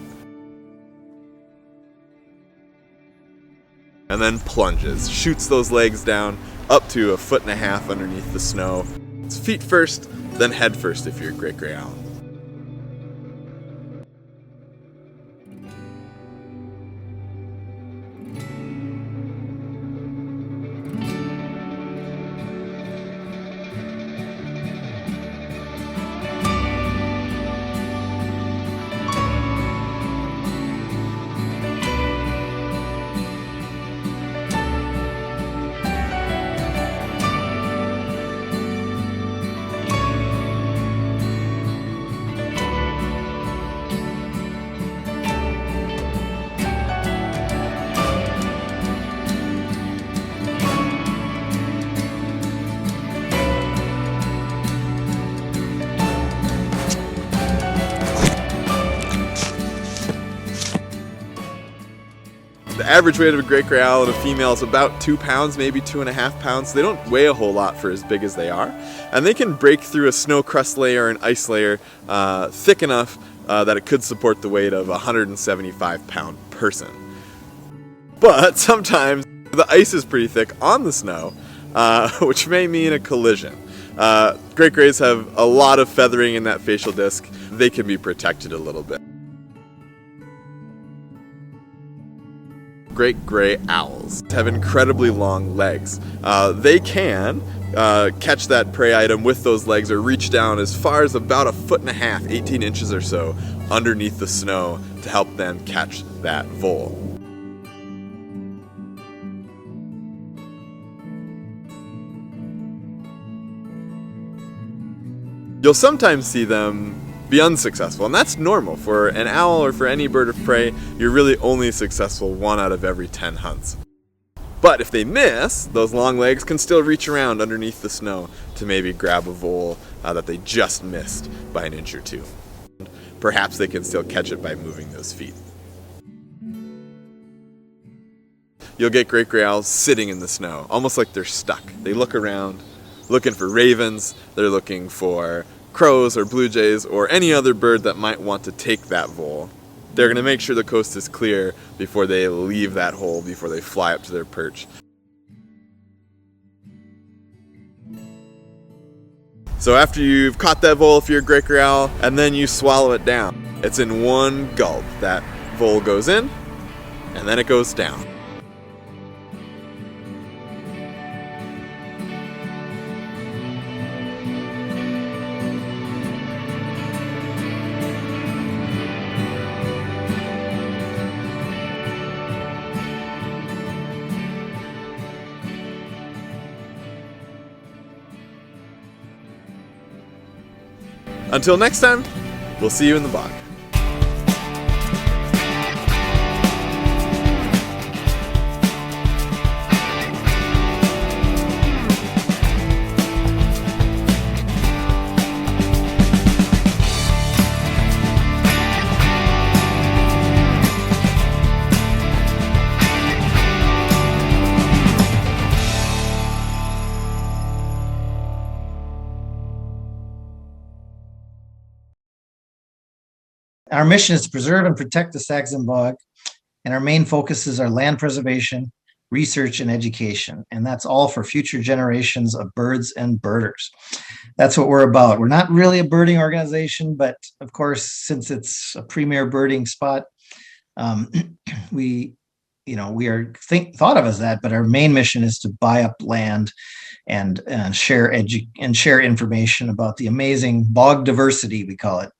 And then plunges, shoots those legs down up to 1.5 feet underneath the snow. It's feet first, then head first if you're a great gray owl. The average weight of a great gray owl and a female is about 2 pounds, maybe 2.5 pounds. They don't weigh a whole lot for as big as they are. And they can break through a snow crust layer or an ice layer thick enough that it could support the weight of a 175-pound person. But sometimes the ice is pretty thick on the snow, which may mean a collision. Great grays have a lot of feathering in that facial disc. They can be protected a little bit. Great gray owls have incredibly long legs. They can catch that prey item with those legs or reach down as far as about 1.5 feet, 18 inches or so, underneath the snow to help them catch that vole. You'll sometimes see them be unsuccessful, and that's normal. For an owl or for any bird of prey, you're really only successful 1 out of every 10 hunts. But if they miss, those long legs can still reach around underneath the snow to maybe grab a vole that they just missed by 1 inch or 2. Perhaps they can still catch it by moving those feet. You'll get great gray owls sitting in the snow, almost like they're stuck. They look around, looking for ravens, they're looking for crows or blue jays or any other bird that might want to take that vole. They're going to make sure the coast is clear before they leave that hole, before they fly up to their perch. So after you've caught that vole, if you're a great gray owl, and then you swallow it down, it's in one gulp. That vole goes in, and then it goes down. Until next time, we'll see you in the bog. Our mission is to preserve and protect the Sax-Zim Bog, and our main focuses are land preservation, research, and education, and that's all for future generations of birds and birders. That's what we're about. We're not really a birding organization, but of course, since it's a premier birding spot, we are thought of as that. But our main mission is to buy up land and share information about the amazing bog diversity, we call it.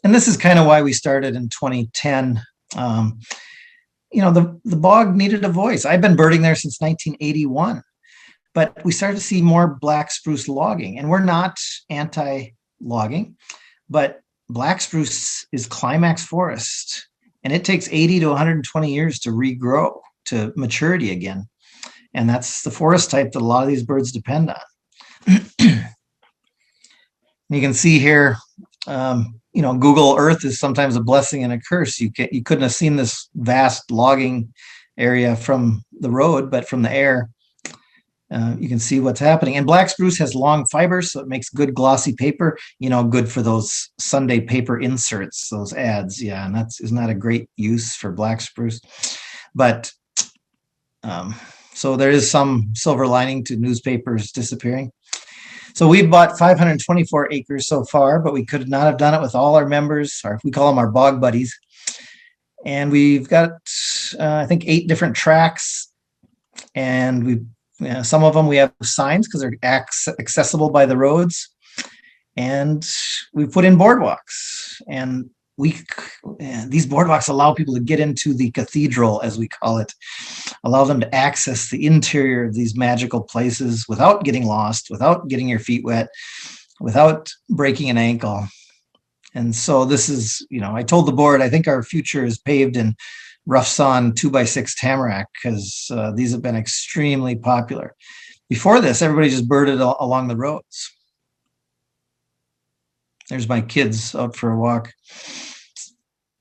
And this is kind of why we started in 2010. The bog needed a voice. I've been birding there since 1981, but we started to see more black spruce logging, and we're not anti-logging, but black spruce is climax forest, and it takes 80 to 120 years to regrow to maturity again. And that's the forest type that a lot of these birds depend on. You can see here, Google Earth is sometimes a blessing and a curse. You couldn't have seen this vast logging area from the road, but from the air, you can see what's happening. And black spruce has long fibers, so it makes good glossy paper, good for those Sunday paper inserts, those ads. Yeah, and isn't that a great use for black spruce? But so there is some silver lining to newspapers disappearing. So we've bought 524 acres so far, but we could not have done it with all our members, or we call them our bog buddies. And we've got, I think, 8 different tracks, and some of them we have signs because they're accessible by the roads, and we put in boardwalks. And these boardwalks allow people to get into the cathedral, as we call it, allow them to access the interior of these magical places without getting lost, without getting your feet wet, without breaking an ankle. And so this is, I told the board, I think our future is paved in rough sawn 2x6 tamarack, because these have been extremely popular. Before this, everybody just birded along the roads. There's my kids out for a walk.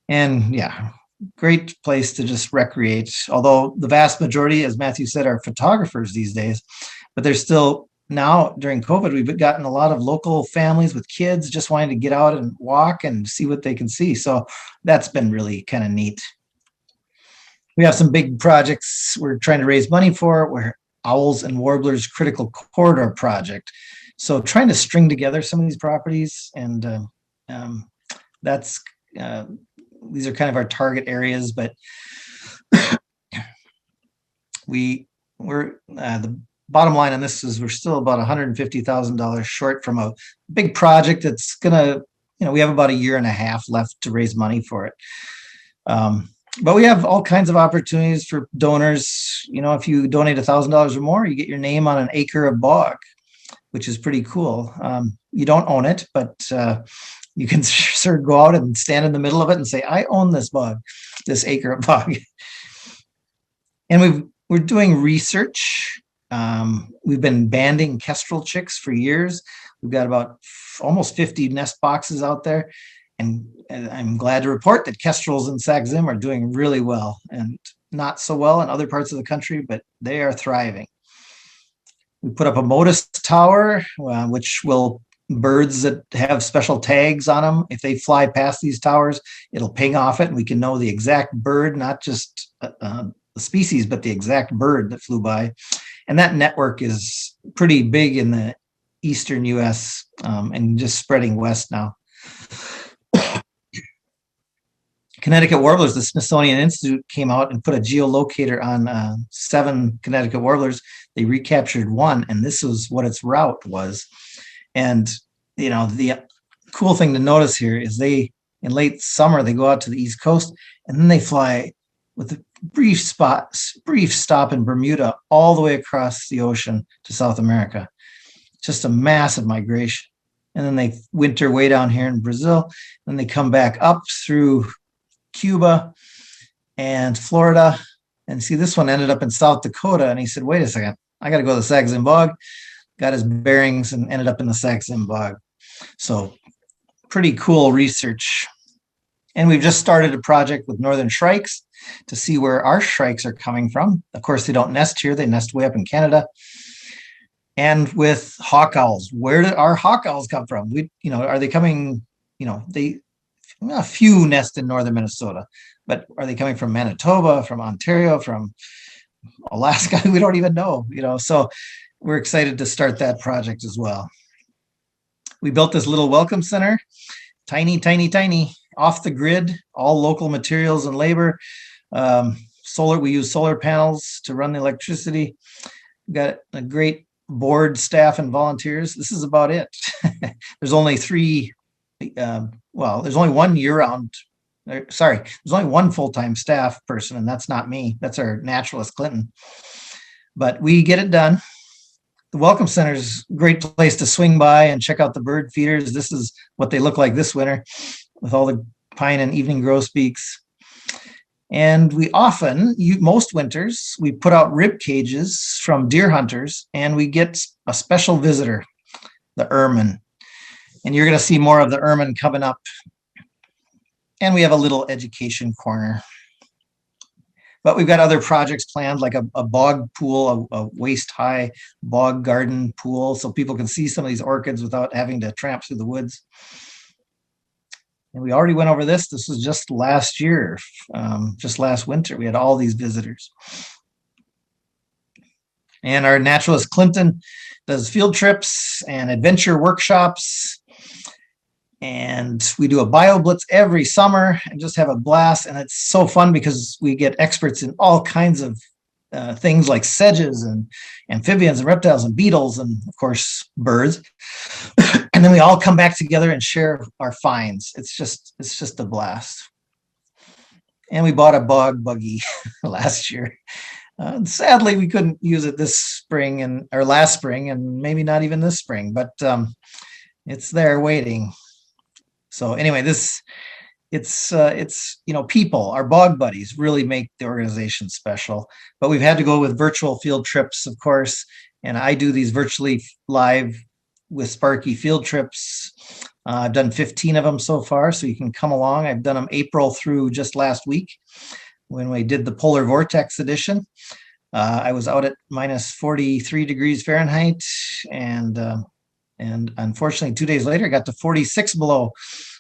And yeah, great place to just recreate. Although the vast majority, as Matthew said, are photographers these days, but there's still, now during COVID, we've gotten a lot of local families with kids just wanting to get out and walk and see what they can see. So that's been really kind of neat. we have some big projects we're trying to raise money for. We're Owls and Warblers Critical Corridor Project. So trying to string together some of these properties, and that's these are kind of our target areas, but we're the bottom line on this is we're still about $150,000 short from a big project that's gonna, we have about a year and a half left to raise money for it. But we have all kinds of opportunities for donors. If you donate $1,000 or more, you get your name on an acre of bog, which is pretty cool. You don't own it, but you can sort of go out and stand in the middle of it and say, I own this bog, this acre of bog. And we're doing research. We've been banding kestrel chicks for years. We've got about almost 50 nest boxes out there. And I'm glad to report that kestrels in Sax-Zim are doing really well, and not so well in other parts of the country, but they are thriving. We put up a Modus tower, which will birds that have special tags on them, if they fly past these towers, it'll ping off it, and we can know the exact bird, not just the species, but the exact bird that flew by. And that network is pretty big in the eastern U.S. And just spreading west now. Connecticut warblers, the Smithsonian Institute came out and put a geolocator on 7 Connecticut warblers. They recaptured 1, and this was what its route was. And, the cool thing to notice here is in late summer, they go out to the East Coast, and then they fly with a brief stop in Bermuda all the way across the ocean to South America. Just a massive migration. And then they winter way down here in Brazil, and they come back up through Cuba and Florida. And see, this one ended up in South Dakota, and he said, wait a second, I got to go to the Sax-Zim Bog. Got his bearings and ended up in the Sax-Zim Bog. So pretty cool research. And we've just started a project with northern shrikes to see where our shrikes are coming from. Of course, they don't nest here. They nest way up in Canada. And with hawk owls, where did our hawk owls come from? Are they coming, a few nest in northern Minnesota, but are they coming from Manitoba, from Ontario, from Alaska? We don't even know, so we're excited to start that project as well. We built this little welcome center, tiny, off the grid, all local materials and labor. We use solar panels to run the electricity. We've got a great board, staff, and volunteers. This is about it. There's only there's only one year-round. There's only one full-time staff person, and that's not me. That's our naturalist, Clinton. But we get it done. The Welcome Center is a great place to swing by and check out the bird feeders. This is what they look like this winter with all the pine and evening grosbeaks. And we often, most winters, we put out rib cages from deer hunters, and we get a special visitor, the ermine. And you're going to see more of the ermine coming up. And we have a little education corner. But we've got other projects planned, like a bog pool, a waist-high bog garden pool, so people can see some of these orchids without having to tramp through the woods. And we already went over this. This was just last year, just last winter. We had all these visitors. And our naturalist Clinton does field trips and adventure workshops. And we do a bio blitz every summer and just have a blast. And it's so fun because we get experts in all kinds of things like sedges and amphibians and reptiles and beetles and, of course, birds. And then we all come back together and share our finds. It's just a blast. And we bought a bog buggy last year. Sadly, we couldn't use it this spring or last spring, and maybe not even this spring, but it's there waiting. So anyway, it's people, our bog buddies really make the organization special. But we've had to go with virtual field trips, of course, and I do these virtually live with Sparky field trips. I've done 15 of them so far, so you can come along. I've done them April through just last week when we did the polar vortex edition. I was out at minus 43 degrees Fahrenheit, and unfortunately 2 days later I got to 46 below,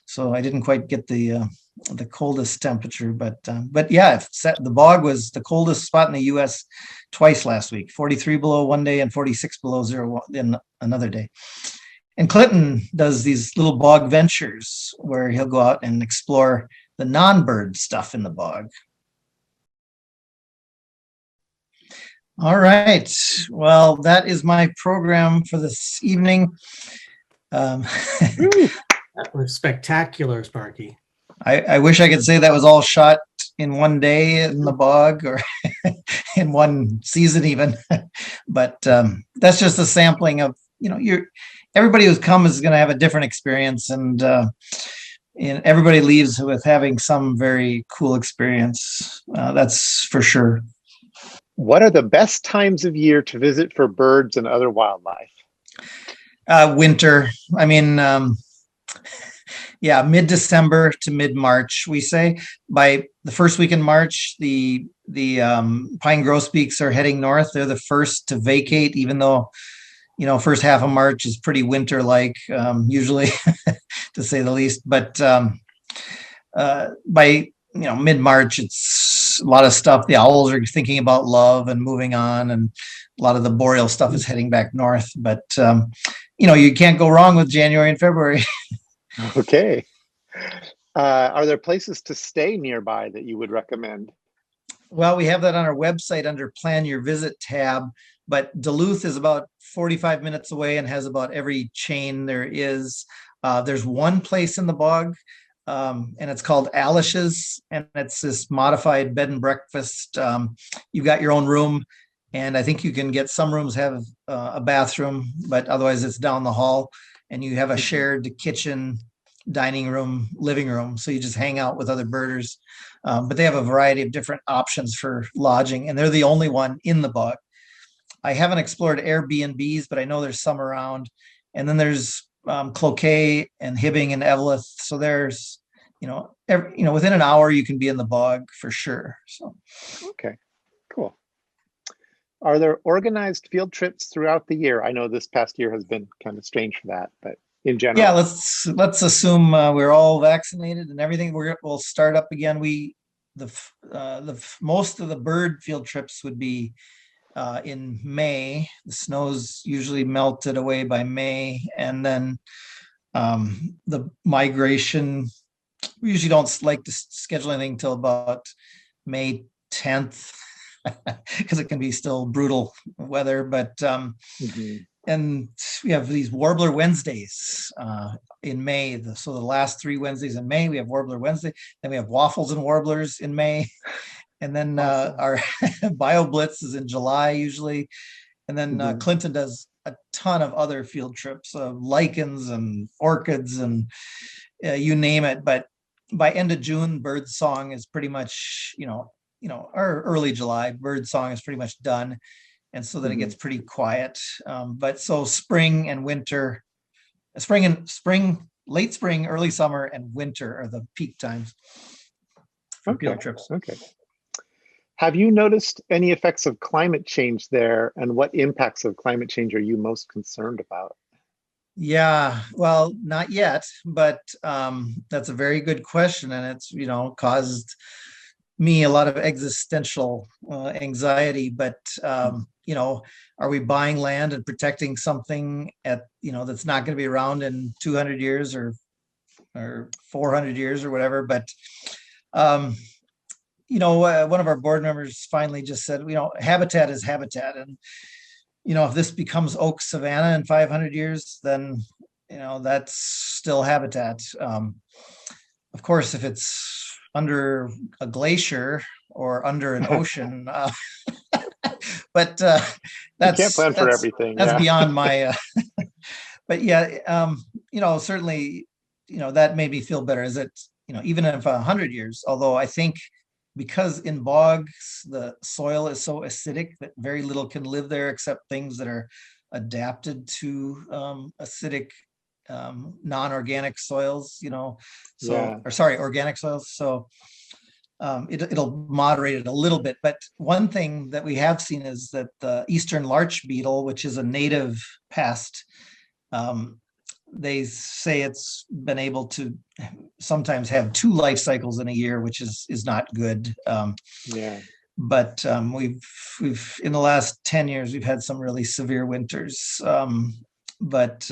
so I didn't quite get the the coldest temperature, but yeah, the bog was the coldest spot in the U.S. twice last week, 43 below one day and 46 below zero in another day. And Clinton does these little bog ventures where he'll go out and explore the non-bird stuff in the bog. All right. Well, that is my program for this evening. That was spectacular, Sparky. I wish I could say that was all shot in one day in the bog or in one season even, but that's just a sampling of, everybody who's come is going to have a different experience, and everybody leaves with having some very cool experience. That's for sure. What are the best times of year to visit for birds and other wildlife? Winter. I mean, mid-December to mid-March. We say by the first week in March, the pine grosbeaks are heading north. They're the first to vacate, even though, first half of March is pretty winter-like, usually, to say the least. But by mid-March, it's a lot of stuff. The owls are thinking about love and moving on, and a lot of the boreal stuff is heading back north. But you can't go wrong with January and February. Okay. Are there places to stay nearby that you would recommend? Well, we have that on our website under Plan Your Visit tab, but Duluth is about 45 minutes away and has about every chain there is. There's one place in the bog, and it's called Alish's, and it's this modified bed and breakfast. You've got your own room, and I think you can get some rooms have a bathroom, but otherwise it's down the hall, and you have a shared kitchen, dining room, living room. So you just hang out with other birders. But they have a variety of different options for lodging, and they're the only one in the bog. I haven't explored Airbnbs, but I know there's some around. And then there's Cloquet and Hibbing and Eveleth. So there's, within an hour you can be in the bog for sure. So okay, cool. Are there organized field trips throughout the year? I know this past year has been kind of strange for that, but in general. Yeah, let's assume we're all vaccinated and everything. We'll start up again. The most of the bird field trips would be in May. The snow's usually melted away by May, and then the migration. We usually don't like to schedule anything till about May 10th because it can be still brutal weather. But and we have these Warbler Wednesdays in May. So the last 3 Wednesdays in May, we have Warbler Wednesday. Then we have Waffles and Warblers in May. And then our Bio Blitz is in July usually. And then Clinton does a ton of other field trips, lichens and orchids and you name it. But by end of June, bird song is pretty much, or early July, bird song is pretty much done. And so then it gets pretty quiet. But so spring and winter, late spring, early summer, and winter are the peak times for field trips. Okay. Have you noticed any effects of climate change there, and what impacts of climate change are you most concerned about? Yeah, well, not yet, but that's a very good question, and it's caused me a lot of existential anxiety. But are we buying land and protecting something that's not going to be around in 200 years or 400 years or whatever? But one of our board members finally just said, habitat is habitat. And, if this becomes oak savanna in 500 years, then, that's still habitat. Of course, if it's under a glacier or under an ocean, but that's, you can't plan for everything. That's beyond my, but yeah, certainly, that made me feel better. Is that, even if 100 years, although I think, because in bogs, the soil is so acidic that very little can live there except things that are adapted to acidic, non-organic soils, organic soils. So it'll moderate it a little bit. But one thing that we have seen is that the eastern larch beetle, which is a native pest, they say it's been able to sometimes have 2 life cycles in a year, which is not good. Yeah. But we've in the last 10 years we've had some really severe winters. But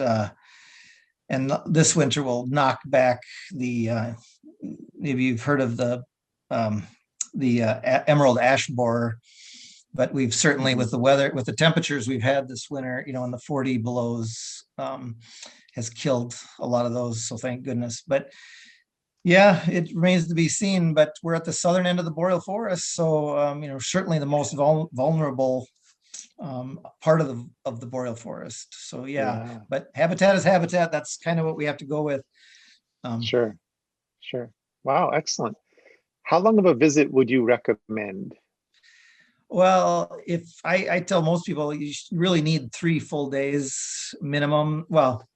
and this winter will knock back the maybe you've heard of the emerald ash borer, but we've certainly with the weather, with the temperatures we've had this winter, in the 40 belows, has killed a lot of those. So thank goodness. But yeah, it remains to be seen. But we're at the southern end of the boreal forest, so certainly the most vulnerable part of the boreal forest. So yeah, but habitat is habitat. That's kind of what we have to go with. Sure. Wow, excellent. How long of a visit would you recommend? Well, if I tell most people you really need 3 full days minimum. Well,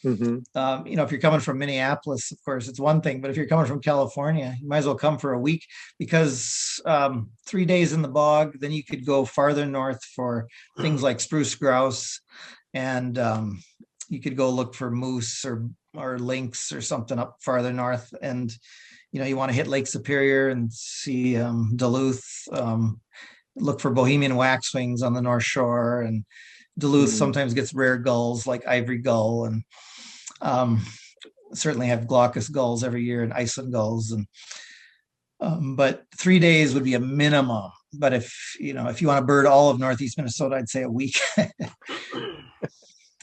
if you're coming from Minneapolis, of course, it's one thing, but if you're coming from California, you might as well come for a week, because 3 days in the bog, then you could go farther north for things like spruce grouse, and you could go look for moose or lynx or something up farther north. And you want to hit Lake Superior and see Duluth, look for Bohemian waxwings on the North Shore, and Duluth sometimes gets rare gulls like ivory gull, and certainly have glaucous gulls every year and Iceland gulls. And but 3 days would be a minimum. But if you want to bird all of Northeast Minnesota, I'd say a week.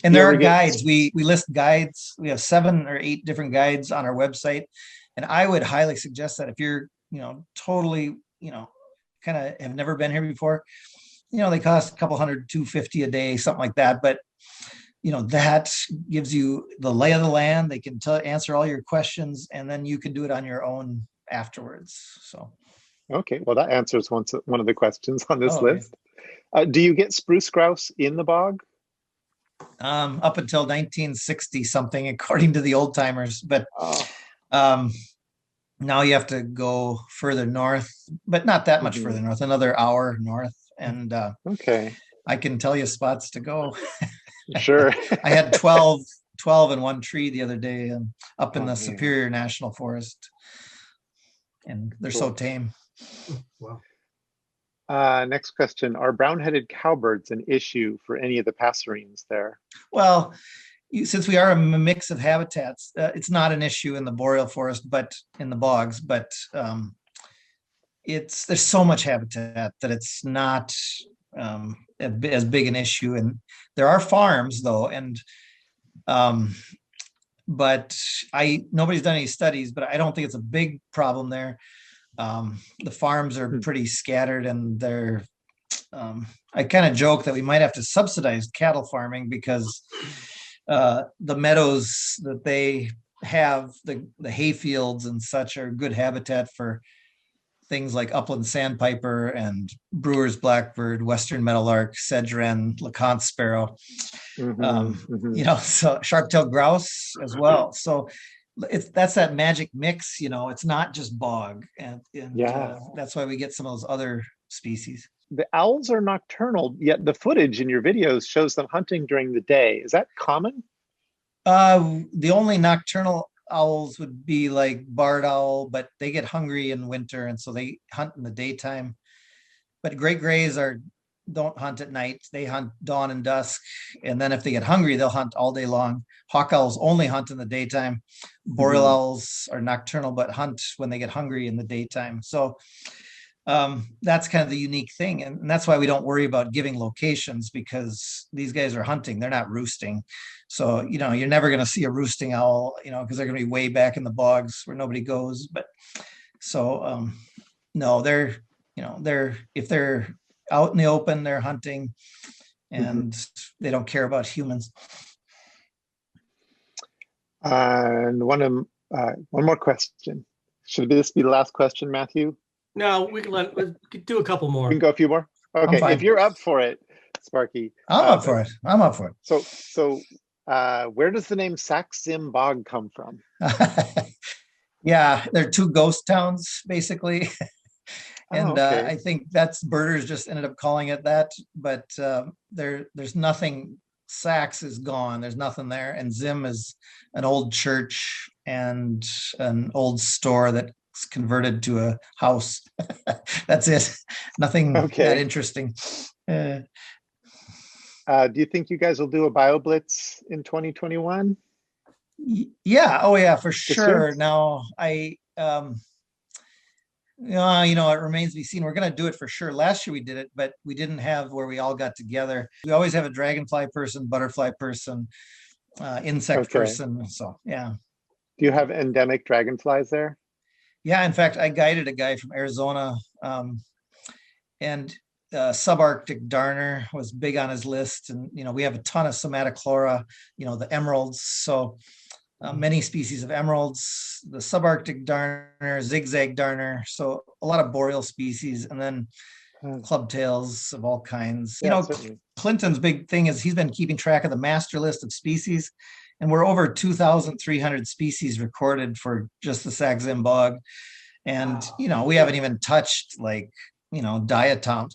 And there are guides. We list guides. We have 7 or 8 different guides on our website, and I would highly suggest that if you're totally kind of have never been here before, they cost a couple $100, $250 a day, something like that. But that gives you the lay of the land. They can answer all your questions, and then you can do it on your own afterwards. So, okay, well, that answers one of the questions on this list. Do you get spruce grouse in the bog? Up until 1960 something, according to the old timers, but now you have to go further north, but not that much further north, another hour north. And okay, I can tell you spots to go. Sure. I had 12 in one tree the other day, and up in the Superior National Forest, and they're so tame. Wow. Next question: are brown-headed cowbirds an issue for any of the passerines there? Well, since we are a mix of habitats, it's not an issue in the boreal forest, but in the bogs. But there's so much habitat that it's not as big an issue. And there are farms though, and but nobody's done any studies, but I don't think it's a big problem there. The farms are pretty scattered, and they're I kind of joke that we might have to subsidize cattle farming, because the meadows that they have, the hay fields and such, are good habitat for things like upland sandpiper and brewer's blackbird, western meadowlark, sedge wren, LeConte sparrow, so sharp-tailed grouse as well. So that's that magic mix. It's not just bog, and that's why we get some of those other species. The owls are nocturnal, yet the footage in your videos shows them hunting during the day. Is that common? The only nocturnal owls would be like barred owl, but they get hungry in winter, and so they hunt in the daytime. But great grays don't hunt at night. They hunt dawn and dusk, and then if they get hungry, they'll hunt all day long. Hawk owls only hunt in the daytime. Boreal owls are nocturnal, but hunt when they get hungry in the daytime. So that's kind of the unique thing, and that's why we don't worry about giving locations, because these guys are hunting, they're not roosting. So you're never going to see a roosting owl, because they're going to be way back in the bogs where nobody goes. But so no, they're if they're out in the open, they're hunting, and they don't care about humans. And one more question. Should this be the last question, Matthew? No, we can do a couple more. We can go a few more. Okay, if you're up for it, Sparky. I'm up for it. So where does the name Sax-Zim Bog come from? Yeah, they're 2 ghost towns basically. And I think that's birders just ended up calling it that, but there's nothing Sax is gone. There's nothing there. And Zim is an old church and an old store that's converted to a house. That's it. Nothing that Okay. interesting. Do you think you guys will do a BioBlitz in 2021? Yeah. Oh, yeah, for year? sure. Now, it remains to be seen. We're going to do it for sure. Last year we did it, but we didn't have where we all got together. We always have a dragonfly person, butterfly person, insect Okay. person. So, yeah. Do you have endemic dragonflies there? Yeah. In fact, I guided a guy from Arizona, and subarctic darner was big on his list. And, we have a ton of somatochlora, the emeralds. So, many species of emeralds, the subarctic darner, zigzag darner, so a lot of boreal species, and then clubtails of all kinds. Yeah, certainly. Clinton's big thing is he's been keeping track of the master list of species, and we're over 2,300 species recorded for just the Sax-Zim Bog. And, we haven't even touched diatoms.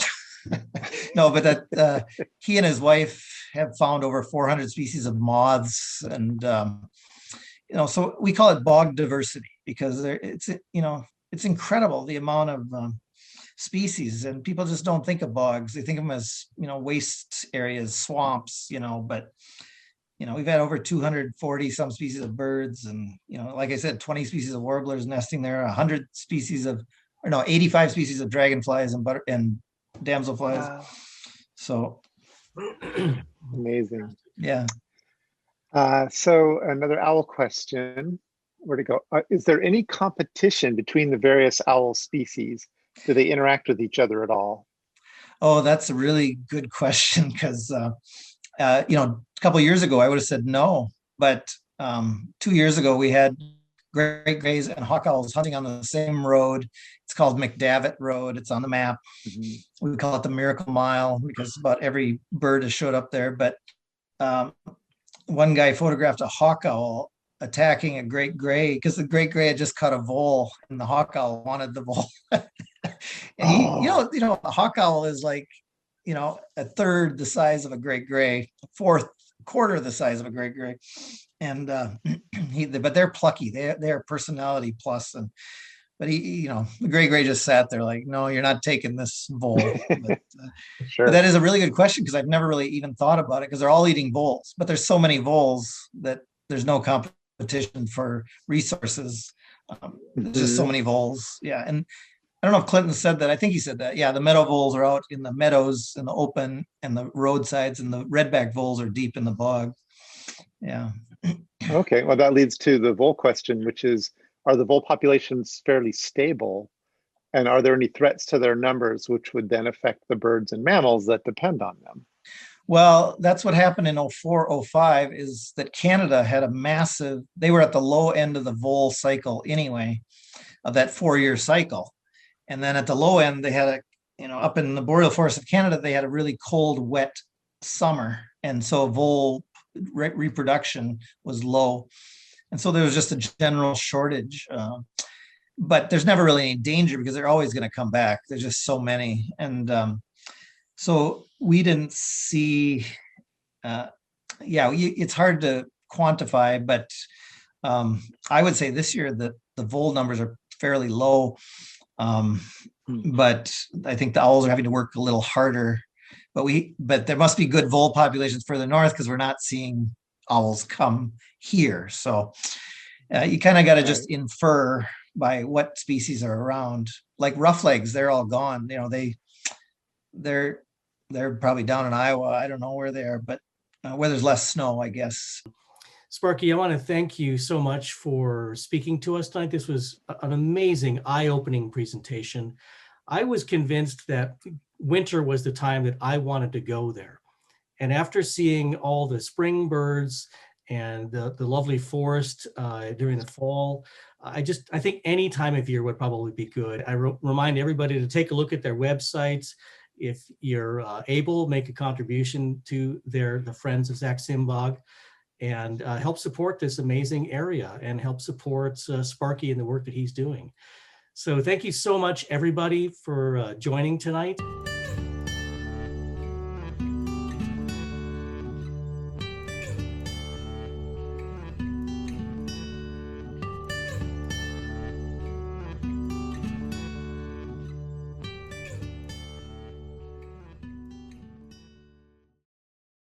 No, but that he and his wife have found over 400 species of moths, and so we call it bog diversity because it's incredible the amount of species, and people just don't think of bogs. They think of them as waste areas, swamps, but we've had over 240 some species of birds, and like I said, 20 species of warblers nesting there, 100 species of 85 species of dragonflies and damselflies. Wow. So Amazing. yeah. So another owl question. Where to go? Is there any competition between the various owl species? Do they interact with each other at all? Oh, that's a really good question because, a couple of years ago, I would have said no. But 2 years ago, we had great grays and hawk owls hunting on the same road. It's called McDavitt Road. It's on the map. We call it the Miracle Mile because about every bird has showed up there. But one guy photographed a hawk owl attacking a great gray because the great gray had just caught a vole and the hawk owl wanted the vole. And a hawk owl is like, a third the size of a great gray, quarter the size of a great gray. And but they're plucky. They're personality plus. But the gray gray just sat there like, no, you're not taking this vole. But, Sure. but that is a really good question because I've never really even thought about it because they're all eating voles. But there's so many voles that there's no competition for resources. There's just so many voles. Yeah. And I don't know if Clinton said that. I think he said that. Yeah, the meadow voles are out in the meadows in the open and the roadsides, and the redback voles are deep in the bog. Yeah. Okay, well, that leads to the vole question, which is, are the vole populations fairly stable? And are there any threats to their numbers, which would then affect the birds and mammals that depend on them? Well, that's what happened in 04, 05 is that Canada had they were at the low end of the vole cycle anyway, of that 4-year cycle. And then at the low end, they had up in the boreal forest of Canada, they had a really cold, wet summer. And so vole reproduction was low. And so there was just a general shortage. But there's never really any danger because they're always going to come back. There's just so many. And so we didn't see, it's hard to quantify, but I would say this year that the vole numbers are fairly low. But I think the owls are having to work a little harder. But there must be good vole populations further north because we're not seeing owls come here. So you kind of got to just infer by what species are around. Like roughlegs, they're all gone. They're probably down in Iowa. I don't know where they are, but where there's less snow, I guess. Sparky, I want to thank you so much for speaking to us tonight. This was an amazing, eye-opening presentation. I was convinced that winter was the time that I wanted to go there. And after seeing all the spring birds and the lovely forest during the fall, I think any time of year would probably be good. I remind everybody to take a look at their websites. If you're able, make a contribution to the Friends of Sax-Zim Bog, and help support this amazing area and help support Sparky and the work that he's doing. So thank you so much, everybody, for joining tonight.